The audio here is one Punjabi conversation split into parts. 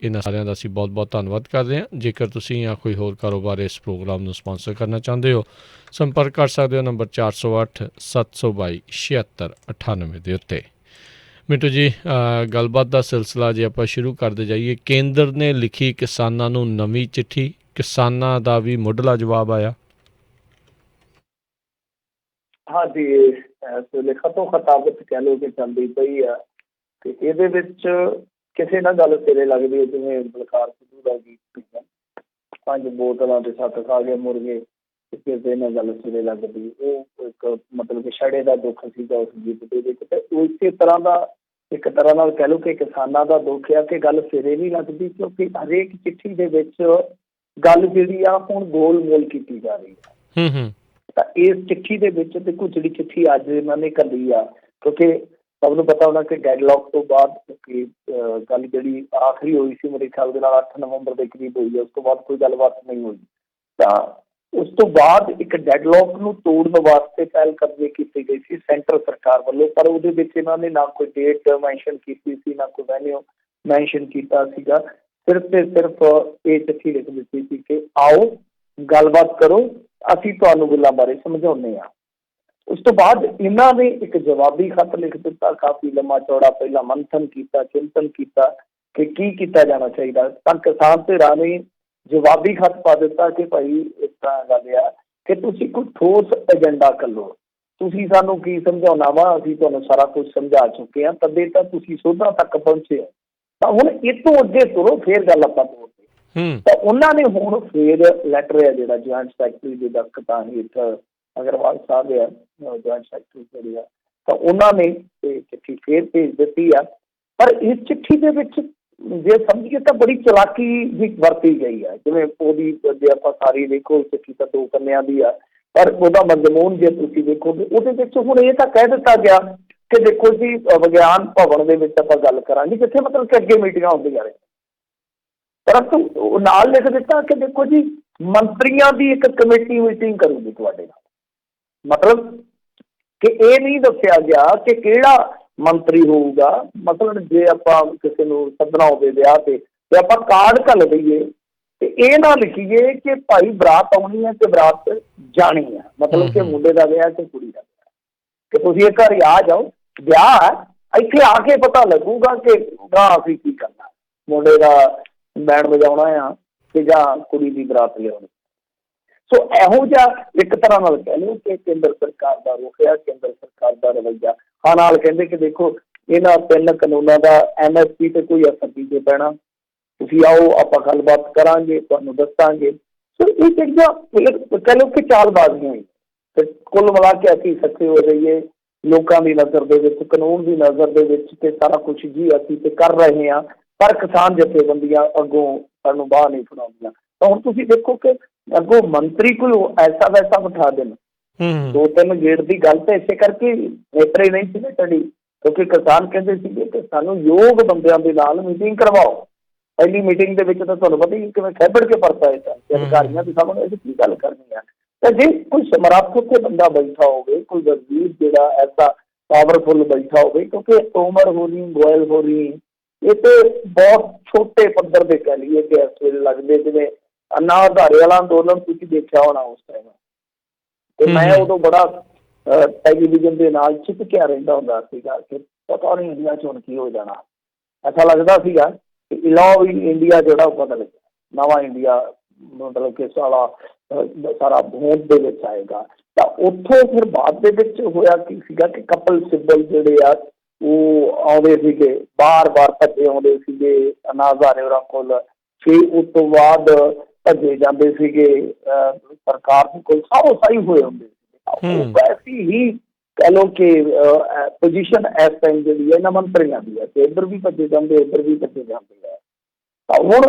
इन्हां सारिਆਂ ਦਾ ਅਸੀਂ ਬਹੁਤ ਧੰਨਵਾਦ ਕਰਦੇ ਹਾਂ। ਜੇਕਰ ਤੁਸੀਂ ਜਾਂ ਕੋਈ ਹੋਰ ਕਾਰੋਬਾਰ ਇਸ ਪ੍ਰੋਗਰਾਮ ਨੂੰ ਸਪਾਂਸਰ ਕਰਨਾ ਚਾਹੁੰਦੇ ਹੋ, ਸੰਪਰਕ ਕਰ ਸਕਦੇ ਹੋ ਨੰਬਰ 408 722 7698 ਦੇ ਉੱਤੇ। ਮਿੰਟੂ ਜੀ, ਗੱਲਬਾਤ ਦਾ ਸਿਲਸਿਲਾ ਜੇ ਆਪਾਂ ਸ਼ੁਰੂ ਕਰਦੇ ਜਾਈਏ, ਕੇਂਦਰ ਨੇ ਲਿਖੀ ਕਿਸਾਨਾਂ ਨੂੰ ਨਵੀਂ ਚਿੱਠੀ, ਕਿਸਾਨਾਂ ਦਾ ਵੀ ਮੁੱਢਲਾ ਜਵਾਬ ਆਇਆ। हाँ जी, इस वेले खतो खताबत कह लो कि चलती पई आ ते इहदे विच किसे ना गल सिरे लगदी है, जिवें बलकार सिद्धू दा गीत सीगा, 5 बोतलां ते 7 खा गए मुर्गे, किसे ना गल सिरे लगदी। वो एक मतलब कि छड़े दा दुख सीगा उस गीत दे विच, ते उसे तरह दा एक तरह नाल कह लो कि किसानां दा दुख है कि गल सिरे नहीं लगदी, क्योंकि हरेक चिट्ठी दे विच गल जिहड़ी आ हुण गोल मोल कीती जा रही है। ਤਾਂ ਇਸ ਚਿੱਠੀ ਦੇ ਵਿੱਚ ਦੇਖੋ, ਜਿਹੜੀ ਚਿੱਠੀ ਅੱਜ ਇਹਨਾਂ ਨੇ ਘੱਲੀ ਆ, ਕਿਉਂਕਿ ਸਭ ਨੂੰ ਪਤਾ ਹੋਣਾ ਕਿ ਡੈਡਲੌਕ ਤੋਂ ਬਾਅਦ ਕਿ ਗੱਲ ਜਿਹੜੀ ਆਖਰੀ ਹੋਈ ਸੀ ਮੇਰੇ ਖਿਆਲ ਦੇ ਨਾਲ 8 ਨਵੰਬਰ ਦੇ ਕਰੀਬ ਹੋਈ ਹੈ, ਉਸ ਤੋਂ ਬਾਅਦ ਕੋਈ ਗੱਲਬਾਤ ਨਹੀਂ ਹੋਈ। ਤਾਂ ਉਸ ਤੋਂ ਬਾਅਦ ਇੱਕ ਡੈਡਲੌਕ ਨੂੰ ਤੋੜਨ ਵਾਸਤੇ ਪਹਿਲ ਕਦਮੀ ਕੀਤੀ ਗਈ ਸੀ ਸੈਂਟਰ ਸਰਕਾਰ ਵੱਲੋਂ, ਪਰ ਉਹਦੇ ਵਿੱਚ ਇਹਨਾਂ ਨੇ ਨਾ ਕੋਈ ਡੇਟ ਮੈਂਸ਼ਨ ਕੀਤੀ ਸੀ, ਨਾ ਕੋਈ ਵੈਨਿਊ ਮੈਂਸ਼ਨ ਕੀਤਾ ਸੀਗਾ। ਸਿਰਫ ਤੇ ਸਿਰਫ ਇਹ ਚਿੱਠੀ ਲਿਖ ਦਿੱਤੀ ਸੀ ਕਿ ਆਓ ਗੱਲਬਾਤ ਕਰੋ, ਅਸੀਂ ਤੁਹਾਨੂੰ ਗੱਲਾਂ ਬਾਰੇ ਸਮਝਾਉਂਦੇ ਹਾਂ। ਉਸ ਤੋਂ ਬਾਅਦ ਇਹਨਾਂ ਨੇ ਇੱਕ ਜਵਾਬੀ ਖੱਤ ਲਿਖ ਦਿੱਤਾ, ਕਾਫੀ ਲੰਮਾ ਚੌੜਾ, ਪਹਿਲਾਂ ਮੰਥਨ ਕੀਤਾ, ਚਿੰਤਨ ਕੀਤਾ ਕਿ ਕੀ ਕੀਤਾ ਜਾਣਾ ਚਾਹੀਦਾ। ਤਾਂ ਕਿਸਾਨ ਧਿਰਾਂ ਨੇ ਜਵਾਬੀ ਖੱਤ ਪਾ ਦਿੱਤਾ ਕਿ ਭਾਈ ਇਸ ਤਰ੍ਹਾਂ ਗੱਲ ਆ ਕਿ ਤੁਸੀਂ ਕੋਈ ਠੋਸ ਏਜੰਡਾ ਕੱਢੋ, ਤੁਸੀਂ ਸਾਨੂੰ ਕੀ ਸਮਝਾਉਣਾ ਵਾ, ਅਸੀਂ ਤੁਹਾਨੂੰ ਸਾਰਾ ਕੁਝ ਸਮਝਾ ਚੁੱਕੇ ਹਾਂ, ਤਦੇ ਤਾਂ ਤੁਸੀਂ ਸੋਧਾਂ ਤੱਕ ਪਹੁੰਚੇ ਹੋ, ਤਾਂ ਹੁਣ ਇਹ ਤੋਂ ਅੱਗੇ ਤੁਰੋ, ਫੇਰ ਗੱਲ ਆਪਾਂ ਤੋਰਦੇ। ਤਾਂ ਉਹਨਾਂ ਨੇ ਹੁਣ ਫੇਰ ਲੈਟਰ ਹੈ ਜਿਹੜਾ ਜੁਆਇੰਟ ਸੈਕਟਰੀ ਦੇ ਦਸਤਖਤਾਂ ਹੇਠ ਅਗਰਵਾਲ ਸਾਹਿਬ ਆ ਜੁਆਇੰਟ ਸੈਕਟਰੀ ਜਿਹੜੇ ਆ, ਤਾਂ ਉਹਨਾਂ ਨੇ ਇਹ ਚਿੱਠੀ ਫੇਰ ਭੇਜ ਦਿੱਤੀ ਆ। ਪਰ ਇਸ ਚਿੱਠੀ ਦੇ ਵਿੱਚ ਜੇ ਸਮਝੀਏ ਤਾਂ ਬੜੀ ਚਲਾਕੀ ਵੀ ਵਰਤੀ ਗਈ ਆ। ਜਿਵੇਂ ਉਹਦੀ ਜੇ ਆਪਾਂ ਸਾਰੀ ਦੇਖੋ, ਚਿੱਠੀ ਤਾਂ 2 ਪੰਨਿਆਂ ਦੀ ਆ, ਪਰ ਉਹਦਾ ਮਜ਼ਮੂਨ ਜੇ ਤੁਸੀਂ ਦੇਖੋਗੇ ਉਹਦੇ ਵਿੱਚ ਹੁਣ ਇਹ ਤਾਂ ਕਹਿ ਦਿੱਤਾ ਗਿਆ ਕਿ ਦੇਖੋ ਜੀ ਵਿਗਿਆਨ ਭਵਨ ਦੇ ਵਿੱਚ ਆਪਾਂ ਗੱਲ ਕਰਾਂਗੇ, ਜਿੱਥੇ ਮਤਲਬ ਕਿ ਅੱਗੇ ਮੀਟਿੰਗਾਂ ਹੁੰਦੀਆਂ ਨੇ, ਪਰੰਤੂ ਨਾਲ ਲਿਖ ਦਿੱਤਾ ਕਿ ਦੇਖੋ ਜੀ ਮੰਤਰੀਆਂ ਦੀ ਇੱਕ ਕਮੇਟੀ ਮੀਟਿੰਗ ਕਰੂਗੀ ਤੁਹਾਡੇ ਨਾਲ। ਮਤਲਬ ਕਿ ਇਹ ਨਹੀਂ ਦੱਸਿਆ ਗਿਆ ਕਿ ਕਿਹੜਾ ਮੰਤਰੀ ਹੋਊਗਾ। ਮਤਲਬ ਜੇ ਆਪਾਂ ਕਿਸੇ ਨੂੰ ਸੱਦਣਾ ਹੋਵੇ ਵਿਆਹ ਤੇ ਆਪਾਂ ਕਾਰਡ ਘੱਲ ਦਈਏ ਤੇ ਇਹ ਨਾ ਲਿਖੀਏ ਕਿ ਭਾਈ ਬਰਾਤ ਆਉਣੀ ਹੈ ਤੇ ਬਰਾਤ ਜਾਣੀ ਹੈ, ਮਤਲਬ ਕਿ ਮੁੰਡੇ ਦਾ ਵਿਆਹ ਤੇ ਕੁੜੀ ਦਾ ਵਿਆਹ, ਕਿ ਤੁਸੀਂ ਇਹ ਘਰ ਆ ਜਾਓ, ਵਿਆਹ ਹੈ, ਇੱਥੇ ਆ ਕੇ ਪਤਾ ਲੱਗੂਗਾ ਕਿ ਅਸੀਂ ਕੀ ਕਰਨਾ, ਮੁੰਡੇ ਦਾ ਬੈਂਡ ਵਜਾਉਣਾ ਆ ਕਿ ਜਾਂ ਕੁੜੀ ਦੀ ਬਰਾਤ ਲਿਆਉਣੀ। ਸੋ ਇਹੋ ਜਿਹਾ ਇੱਕ ਤਰ੍ਹਾਂ ਨਾਲ ਕਹਿ ਲਓ ਕਿ ਕੇਂਦਰ ਸਰਕਾਰ ਦਾ ਰੁਖ ਆ, ਕੇਂਦਰ ਸਰਕਾਰ ਦਾ ਰਵੱਈਆ। ਹਾਂ, ਨਾਲ ਕਹਿੰਦੇ ਕਿ ਦੇਖੋ ਇਹਨਾਂ 3 ਕਾਨੂੰਨਾਂ ਦਾ MSP ਤੇ ਕੋਈ ਅਸਰ ਨਹੀਂ ਜੇ ਪੈਣਾ, ਤੁਸੀਂ ਆਓ ਆਪਾਂ ਗੱਲਬਾਤ ਕਰਾਂਗੇ, ਤੁਹਾਨੂੰ ਦੱਸਾਂਗੇ। ਸੋ ਇਹ ਚੀਜ਼ਾਂ ਕਹਿ ਲਓ ਕਿ ਚਾਲਬਾਜ਼ੀਆਂ ਹੀ, ਤੇ ਕੁੱਲ ਮਿਲਾ ਕੇ ਅਸੀਂ ਸੱਚੇ ਹੋ ਜਾਈਏ ਲੋਕਾਂ ਦੀ ਨਜ਼ਰ ਦੇ ਵਿੱਚ, ਕਾਨੂੰਨ ਦੀ ਨਜ਼ਰ ਦੇ ਵਿੱਚ, ਤੇ ਸਾਰਾ ਕੁਛ ਜੀ ਅਸੀਂ ਤੇ ਕਰ ਰਹੇ ਹਾਂ, ਪਰ ਕਿਸਾਨ ਜਥੇਬੰਦੀਆਂ ਅੱਗੋਂ ਸਾਨੂੰ ਬਾਂਹ ਨਹੀਂ ਫੜਾਉਂਦੀਆਂ। ਤਾਂ ਹੁਣ ਤੁਸੀਂ ਦੇਖੋ ਕਿ ਅੱਗੋਂ ਮੰਤਰੀ ਕੋਈ ਐਸਾ ਵੈਸਾ ਬਿਠਾ ਦੇਣ, 2-3 ਗੇੜ ਦੀ ਗੱਲ ਤਾਂ ਇਸੇ ਕਰਕੇ ਨੇਪਰੇ ਨਹੀਂ ਸੀ ਸਾਡੀ, ਕਿਉਂਕਿ ਕਿਸਾਨ ਕਹਿੰਦੇ ਸੀਗੇ ਕਿ ਸਾਨੂੰ ਯੋਗ ਬੰਦਿਆਂ ਦੇ ਨਾਲ ਮੀਟਿੰਗ ਕਰਵਾਓ। ਪਹਿਲੀ ਮੀਟਿੰਗ ਦੇ ਵਿੱਚ ਤਾਂ ਤੁਹਾਨੂੰ ਪਤਾ ਹੀ ਕਿਵੇਂ ਖੈਬੜ ਕੇ ਪਰਤਾ ਹੈ ਅਧਿਕਾਰੀਆਂ ਦੇ ਸਾਹਮਣੇ ਅਸੀਂ ਕੀ ਗੱਲ ਕਰਨੀ ਆ। ਤਾਂ ਜੇ ਕੋਈ ਸਮਰੱਥ ਉੱਥੇ ਬੰਦਾ ਬੈਠਾ ਹੋਵੇ, ਕੋਈ ਵਜ਼ੀਰ ਜਿਹੜਾ ਐਸਾ ਪਾਵਰਫੁੱਲ ਬੈਠਾ ਹੋਵੇ, ਕਿਉਂਕਿ ਉਮਰ ਹੋਣੀ, ਗੋਇਲ ਹੋਣੀ, ਇਹ ਤੇ ਬਹੁਤ ਛੋਟੇ ਪੱਧਰ ਦੇ ਕਹਿ ਲਈਏ ਕਿ ਇਸ ਵੇਲੇ ਲੱਗਦੇ ਜਿਵੇਂ ਅੰਨਾ ਹਜ਼ਾਰੇ ਵਾਲਾ ਅੰਦੋਲਨ ਤੁਸੀਂ ਦੇਖਿਆ ਹੋਣਾ ਉਸ ਟਾਈਮ, ਤੇ ਮੈਂ ਉਦੋਂ ਬੜਾ ਟੈਲੀਵਿਜ਼ਨ ਦੇ ਨਾਲ ਚਿਪਕਿਆ ਰਹਿੰਦਾ ਹੁੰਦਾ ਸੀਗਾ ਕਿ ਪਤਾ ਨਹੀਂ ਇੰਡੀਆ 'ਚ ਹੁਣ ਕੀ ਹੋ ਜਾਣਾ। ਐਸਾ ਲੱਗਦਾ ਸੀਗਾ ਕਿ ਇਲਾਵਾ ਵੀ ਇੰਡੀਆ ਜਿਹੜਾ ਉਹ ਬਦਲ ਗਿਆ, ਨਵਾਂ ਇੰਡੀਆ ਮਤਲਬ ਕਿ ਸਾਰਾ ਹੋਂਦ ਦੇ ਵਿੱਚ ਆਏਗਾ। ਤਾਂ ਉੱਥੋਂ ਫਿਰ ਬਾਅਦ ਦੇ ਵਿੱਚ ਹੋਇਆ ਕੀ ਸੀਗਾ ਕਿ ਕਪਲ ਸਿੱਬਲ ਜਿਹੜੇ ਆ ਉਹ ਆਉਂਦੇ ਸੀਗੇ, ਬਾਰ-ਬਾਰ ਭੱਜੇ ਆਉਂਦੇ ਸੀਗੇ ਅੰਨਾ ਹਜ਼ਾਰੇ ਹੋਰਾਂ ਕੋਲ, ਫਿਰ ਉਸ ਤੋਂ ਬਾਅਦ ਭੱਜੇ ਜਾਂਦੇ ਸੀਗੇ ਸਰਕਾਰ ਦੇ ਕੋਲ, ਸਾਰੋ ਸਾਈ ਹੋਏ ਹੁੰਦੇ ਸੀਗੇ। ਐਸੀ ਹੀ ਕਹਿ ਲਓ ਕਿ ਪੋਜੀਸ਼ਨ ਇਸ ਟਾਈਮ ਜਿਹੜੀ ਹੈ ਇਹਨਾਂ ਮੰਤਰੀਆਂ ਦੀ ਹੈ ਕਿ ਇੱਧਰ ਵੀ ਭੱਜੇ ਜਾਂਦੇ, ਇੱਧਰ ਵੀ ਭੱਜੇ ਜਾਂਦੇ ਹੈ। ਤਾਂ ਹੁਣ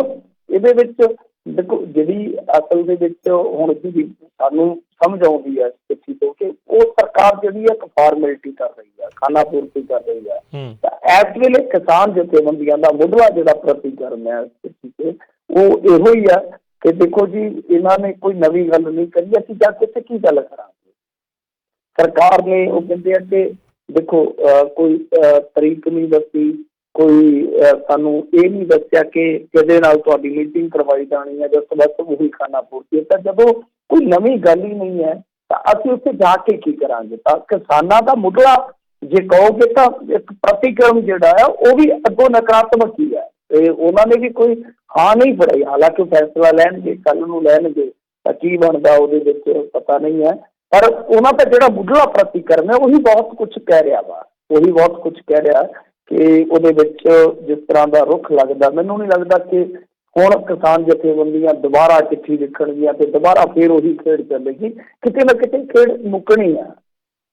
ਇਹਦੇ ਵਿੱਚ ਦੇਖੋ ਜਿਹੜੀ ਅਸਲ ਦੇ ਵਿੱਚ ਹੁਣ ਜਿਹੜੀ ਸਾਨੂੰ ਸਮਝ ਆਉਂਦੀ ਹੈ ਚਿੱਠੀ ਤੋਂ ਕਿ ਉਹ ਸਰਕਾਰ ਜਿਹੜੀ ਹੈ ਇੱਕ ਫਾਰਮੈਲਿਟੀ ਕਰ ਰਹੀ ਹੈ, ਖਾਨਾ ਪੂਰਤੀ ਕਰ ਰਹੀ ਹੈ। ਤਾਂ ਇਸ ਵੇਲੇ ਕਿਸਾਨ ਜਥੇਬੰਦੀਆਂ ਦਾ ਮੁੱਢਲਾ ਜਿਹੜਾ ਪ੍ਰਤੀਕਰਮ ਹੈ ਚਿੱਠੀ ਤੇ ਉਹ ਇਹੋ ਹੀ ਆ ਕਿ ਦੇਖੋ ਜੀ ਇਹਨਾਂ ਨੇ ਕੋਈ ਨਵੀਂ ਗੱਲ ਨਹੀਂ ਕਰੀ, ਅਸੀਂ ਜਾ ਕੇ ਕੀ ਗੱਲ ਕਰਾਂਗੇ। ਸਰਕਾਰ ਨੇ ਉਹ ਕਹਿੰਦੇ ਆ ਕਿ ਦੇਖੋ ਕੋਈ ਤਰੀਕ ਨਹੀਂ ਦੱਸੀ, ਕੋਈ ਸਾਨੂੰ ਇਹ ਨਹੀਂ ਦੱਸਿਆ ਕਿ ਕਿਹਦੇ ਨਾਲ ਤੁਹਾਡੀ ਮੀਟਿੰਗ ਕਰਵਾਈ ਜਾਣੀ ਹੈ, ਜਦ ਬਸ ਉਹੀ ਖਾਣਾ ਪੂਰਤੀ। ਤਾਂ ਜਦੋਂ ਕੋਈ ਨਵੀਂ ਗੱਲ ਹੀ ਨਹੀਂ ਹੈ ਤਾਂ ਅਸੀਂ ਉੱਥੇ ਜਾ ਕੇ ਕੀ ਕਰਾਂਗੇ? ਤਾਂ ਕਿਸਾਨਾਂ ਦਾ ਮੁੱਢਲਾ ਜੇ ਕਹੋਗੇ ਤਾਂ ਇੱਕ ਪ੍ਰਤੀਕਰਮ ਜਿਹੜਾ ਹੈ ਉਹ ਵੀ ਅੱਗੋਂ ਨਕਾਰਾਤਮਕ ਹੀ ਹੈ। ਤੇ ਉਹਨਾਂ ਨੇ ਵੀ ਕੋਈ ਹਾਂ ਨਹੀਂ ਫੜਾਈ, ਹਾਲਾਂਕਿ ਫੈਸਲਾ ਲੈਣਗੇ, ਕੱਲ ਨੂੰ ਲੈਣਗੇ ਤਾਂ ਕੀ ਬਣਦਾ ਉਹਦੇ ਵਿੱਚ ਪਤਾ ਨਹੀਂ ਹੈ। ਪਰ ਉਹਨਾਂ ਦਾ ਜਿਹੜਾ ਮੁੱਢਲਾ ਪ੍ਰਤੀਕਰਮ ਹੈ ਉਹੀ ਬਹੁਤ ਕੁਛ ਕਹਿ ਰਿਹਾ ਵਾ, ਉਹੀ ਬਹੁਤ ਕੁਛ ਕਹਿ ਰਿਹਾ ਕਿ ਉਹਦੇ ਵਿੱਚ ਜਿਸ ਤਰ੍ਹਾਂ ਦਾ ਰੁੱਖ ਲੱਗਦਾ, ਮੈਨੂੰ ਨਹੀਂ ਲੱਗਦਾ ਕਿ ਹੁਣ ਕਿਸਾਨ ਜਥੇਬੰਦੀਆਂ ਦੁਬਾਰਾ ਚਿੱਠੀ ਲਿਖਣਗੀਆਂ ਤੇ ਦੁਬਾਰਾ ਫਿਰ ਉਹੀ ਖੇਡ ਚੱਲੇਗੀ, ਕਿਤੇ ਨਾ ਕਿਤੇ ਖੇਡ ਮੁੱਕਣੀ ਆ।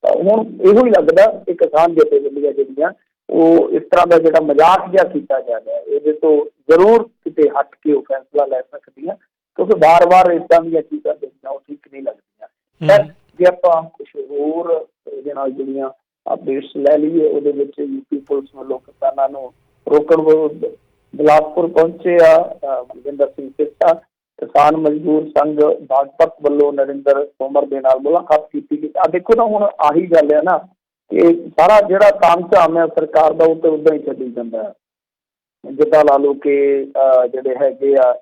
ਹੁਣ ਇਹੋ ਹੀ ਲੱਗਦਾ ਕਿ ਕਿਸਾਨ ਜਥੇਬੰਦੀਆਂ ਜਿਹੜੀਆਂ ਉਹ ਇਸ ਤਰ੍ਹਾਂ ਦਾ ਜਿਹੜਾ ਮਜ਼ਾਕ ਜਿਹਾ ਕੀਤਾ ਜਾ ਰਿਹਾ ਇਹਦੇ ਤੋਂ ਜ਼ਰੂਰ ਕਿਤੇ ਹਟ ਕੇ ਉਹ ਫੈਸਲਾ ਲੈ ਸਕਦੀਆਂ, ਕਿਉਂਕਿ ਵਾਰ-ਵਾਰ ਇੱਦਾਂ ਦੀਆਂ ਚੀਜ਼ਾਂ ਦੇਖਣਾ ਉਹ ਠੀਕ ਨਹੀਂ ਲੱਗਦੀਆਂ। ਜੇ ਆਪਾਂ ਕੁਛ ਹੋਰ ਇਹਦੇ ਨਾਲ ਜਿਹੜੀਆਂ ਅਪਡੇਟਸ ਲੈ ਲਈਏ, ਉਹਦੇ ਵਿੱਚ ਯੂਪੀ ਪੁਲਿਸ ਵੱਲੋਂ ਕਿਸਾਨਾਂ ਨੂੰ ਰੋਕਣ ਵਿਰੁੱਧ ਬਿਲਾਸਪੁਰ ਪਹੁੰਚੇ ਆ ਬਲਵਿੰਦਰ ਸਿੰਘ ਸਿੱਧਾ। ਕਿਸਾਨ ਮਜ਼ਦੂਰ ਸੰਘ ਬਾਗਪਤ ਵੱਲੋਂ ਨਰਿੰਦਰ ਤੋਮਰ ਦੇ ਨਾਲ ਮੁਲਾਕਾਤ ਕੀਤੀ ਗਈ। ਦੇਖੋ ਨਾ, ਹੁਣ ਆਹੀ ਗੱਲ ਹੈ ਨਾ ਕਿ ਸਾਰਾ ਜਿਹੜਾ ਤਾਮਝਾਮ ਹੈ ਸਰਕਾਰ ਦਾ ਉਹ ਤਾਂ ਉੱਦਾਂ ਹੀ ਚੱਲੀ ਜਾਂਦਾ ਹੈ। ਜਿੱਦਾਂ ਲਾ ਲਓ ਕਿ ਜਿਹੜੇ ਹੈਗੇ ਆ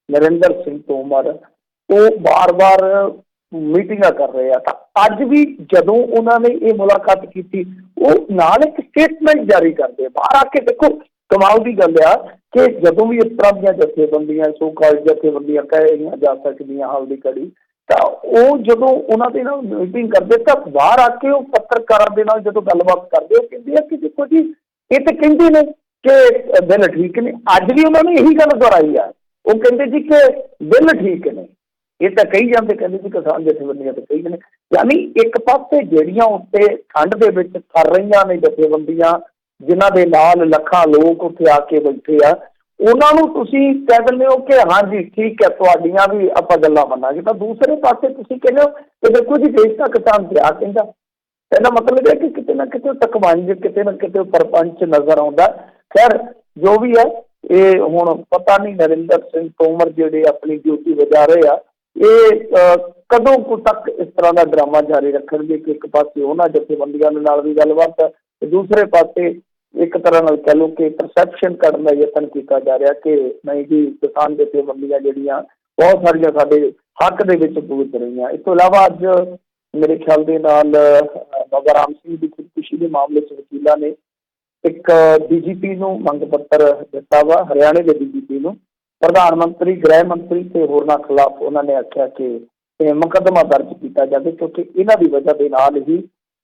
ਨਰਿੰਦਰ ਸਿੰਘ ਤੋਮਰ ਉਹ ਵਾਰ-ਵਾਰ ਮੀਟਿੰਗਾਂ ਕਰ ਰਹੇ ਆ, ਤਾਂ ਅੱਜ ਵੀ ਜਦੋਂ ਉਹਨਾਂ ਨੇ ਇਹ ਮੁਲਾਕਾਤ ਕੀਤੀ ਉਹ ਨਾਲ ਇੱਕ ਸਟੇਟਮੈਂਟ ਜਾਰੀ ਕਰਦੇ ਬਾਹਰ ਆ ਕੇ। ਦੇਖੋ ਕਮਾਲ ਦੀ ਗੱਲ ਆ ਕਿ ਜਦੋਂ ਵੀ ਇਸ ਤਰ੍ਹਾਂ ਦੀਆਂ ਜਥੇਬੰਦੀਆਂ, ਸੋ ਕਾਲਜ ਜਥੇਬੰਦੀਆਂ ਕਹਿ ਜਾ ਸਕਦੀਆਂ ਹਾਲ ਦੀ ਘੜੀ, ਤਾਂ ਉਹ ਜਦੋਂ ਉਹਨਾਂ ਦੇ ਨਾਲ ਮੀਟਿੰਗ ਕਰਦੇ ਤਾਂ ਬਾਹਰ ਆ ਕੇ ਉਹ ਪੱਤਰਕਾਰਾਂ ਦੇ ਨਾਲ ਜਦੋਂ ਗੱਲਬਾਤ ਕਰਦੇ ਉਹ ਕਹਿੰਦੇ ਆ ਕਿ ਦੇਖੋ ਜੀ ਇਹ ਤਾਂ ਕਹਿੰਦੇ ਨੇ ਕਿ ਬਿੱਲ ਠੀਕ ਨੇ। ਅੱਜ ਵੀ ਉਹਨਾਂ ਨੇ ਇਹੀ ਗੱਲ ਦੁਹਰਾਈ ਆ, ਉਹ ਕਹਿੰਦੇ ਜੀ ਕਿ ਬਿੱਲ ਠੀਕ ਨੇ। ਇਹ ਤਾਂ ਕਹੀ ਜਾਂਦੇ, ਕਹਿੰਦੇ ਜੀ ਕਿਸਾਨ ਜਥੇਬੰਦੀਆਂ ਤਾਂ ਕਹੀ ਨੇ। ਯਾਨੀ ਇੱਕ ਪਾਸੇ ਜਿਹੜੀਆਂ ਉੱਤੇ ਠੰਡ ਦੇ ਵਿੱਚ ਕਰ ਰਹੀਆਂ ਨੇ ਜਥੇਬੰਦੀਆਂ, ਜਿਨ੍ਹਾਂ ਦੇ ਨਾਲ ਲੱਖਾਂ ਲੋਕ ਉੱਥੇ ਆ ਕੇ ਬੈਠੇ ਆ, ਉਹਨਾਂ ਨੂੰ ਤੁਸੀਂ ਕਹਿ ਦਿੰਦੇ ਹੋ ਕਿ ਹਾਂਜੀ ਠੀਕ ਹੈ ਤੁਹਾਡੀਆਂ ਵੀ ਆਪਾਂ ਗੱਲਾਂ ਮੰਨਾਂਗੇ, ਤਾਂ ਦੂਸਰੇ ਪਾਸੇ ਤੁਸੀਂ ਕਹਿੰਦੇ ਹੋ ਕਿ ਦੇਖੋ ਜੀ ਦੇਸ਼ ਦਾ ਕਿਸਾਨ ਪਿਆ ਕਹਿੰਦਾ। ਇਹਦਾ ਮਤਲਬ ਹੈ ਕਿ ਕਿਤੇ ਨਾ ਕਿਤੇ ਤਕਵੰਜ, ਕਿਤੇ ਨਾ ਕਿਤੇ ਪਰਪੰਚ ਨਜ਼ਰ ਆਉਂਦਾ। ਖੈਰ ਜੋ ਵੀ ਹੈ, ਇਹ ਹੁਣ ਪਤਾ ਨਹੀਂ ਨਰਿੰਦਰ ਸਿੰਘ ਤੋਮਰ ਜਿਹੜੇ ਆਪਣੀ ਡਿਊਟੀ ਵਜਾ ਰਹੇ ਆ ਇਹ ਕਦੋਂ ਕੁ ਤੱਕ ਇਸ ਤਰ੍ਹਾਂ ਦਾ ਡਰਾਮਾ ਜਾਰੀ ਰੱਖਣਗੇ ਕਿ ਇੱਕ ਪਾਸੇ ਉਹਨਾਂ ਜਥੇਬੰਦੀਆਂ ਦੇ ਨਾਲ ਵੀ ਗੱਲਬਾਤ ਤੇ ਦੂਸਰੇ ਪਾਸੇ ਇੱਕ ਤਰ੍ਹਾਂ ਨਾਲ ਕਹਿ ਲਓ ਕਿ ਪਰਸੈਪਸ਼ਨ ਕਰਨ ਦਾ ਯਤਨ ਕੀਤਾ ਜਾ ਰਿਹਾ ਕਿ ਨਹੀਂ ਜੀ ਕਿਸਾਨ ਜਥੇਬੰਦੀਆਂ ਜਿਹੜੀਆਂ ਬਹੁਤ ਸਾਰੀਆਂ ਸਾਡੇ ਹੱਕ ਦੇ ਵਿੱਚ ਪੁੱਜ ਰਹੀਆਂ। ਇਸ ਤੋਂ ਇਲਾਵਾ ਅੱਜ ਮੇਰੇ ਖਿਆਲ ਦੇ ਨਾਲ ਬਾਬਾ ਰਾਮ ਸਿੰਘ ਦੀ ਖੁਦਕੁਸ਼ੀ ਦੇ ਮਾਮਲੇ 'ਚ ਵਕੀਲਾਂ ਨੇ ਇੱਕ DGP ਨੂੰ ਮੰਗ ਪੱਤਰ ਦਿੱਤਾ ਵਾ, ਹਰਿਆਣੇ ਦੇ DGP ਨੂੰ। ਪ੍ਰਧਾਨ ਮੰਤਰੀ, ਗ੍ਰਹਿ ਮੰਤਰੀ ਤੇ ਹੋਰਨਾਂ ਖਿਲਾਫ ਉਹਨਾਂ ਨੇ ਆਖਿਆ ਕਿ ਮੁਕੱਦਮਾ ਦਰਜ ਕੀਤਾ ਜਾਵੇ, ਕਿਉਂਕਿ ਇਹਨਾਂ ਦੀ ਵਜ੍ਹਾ ਦੇ ਨਾਲ ਹੀ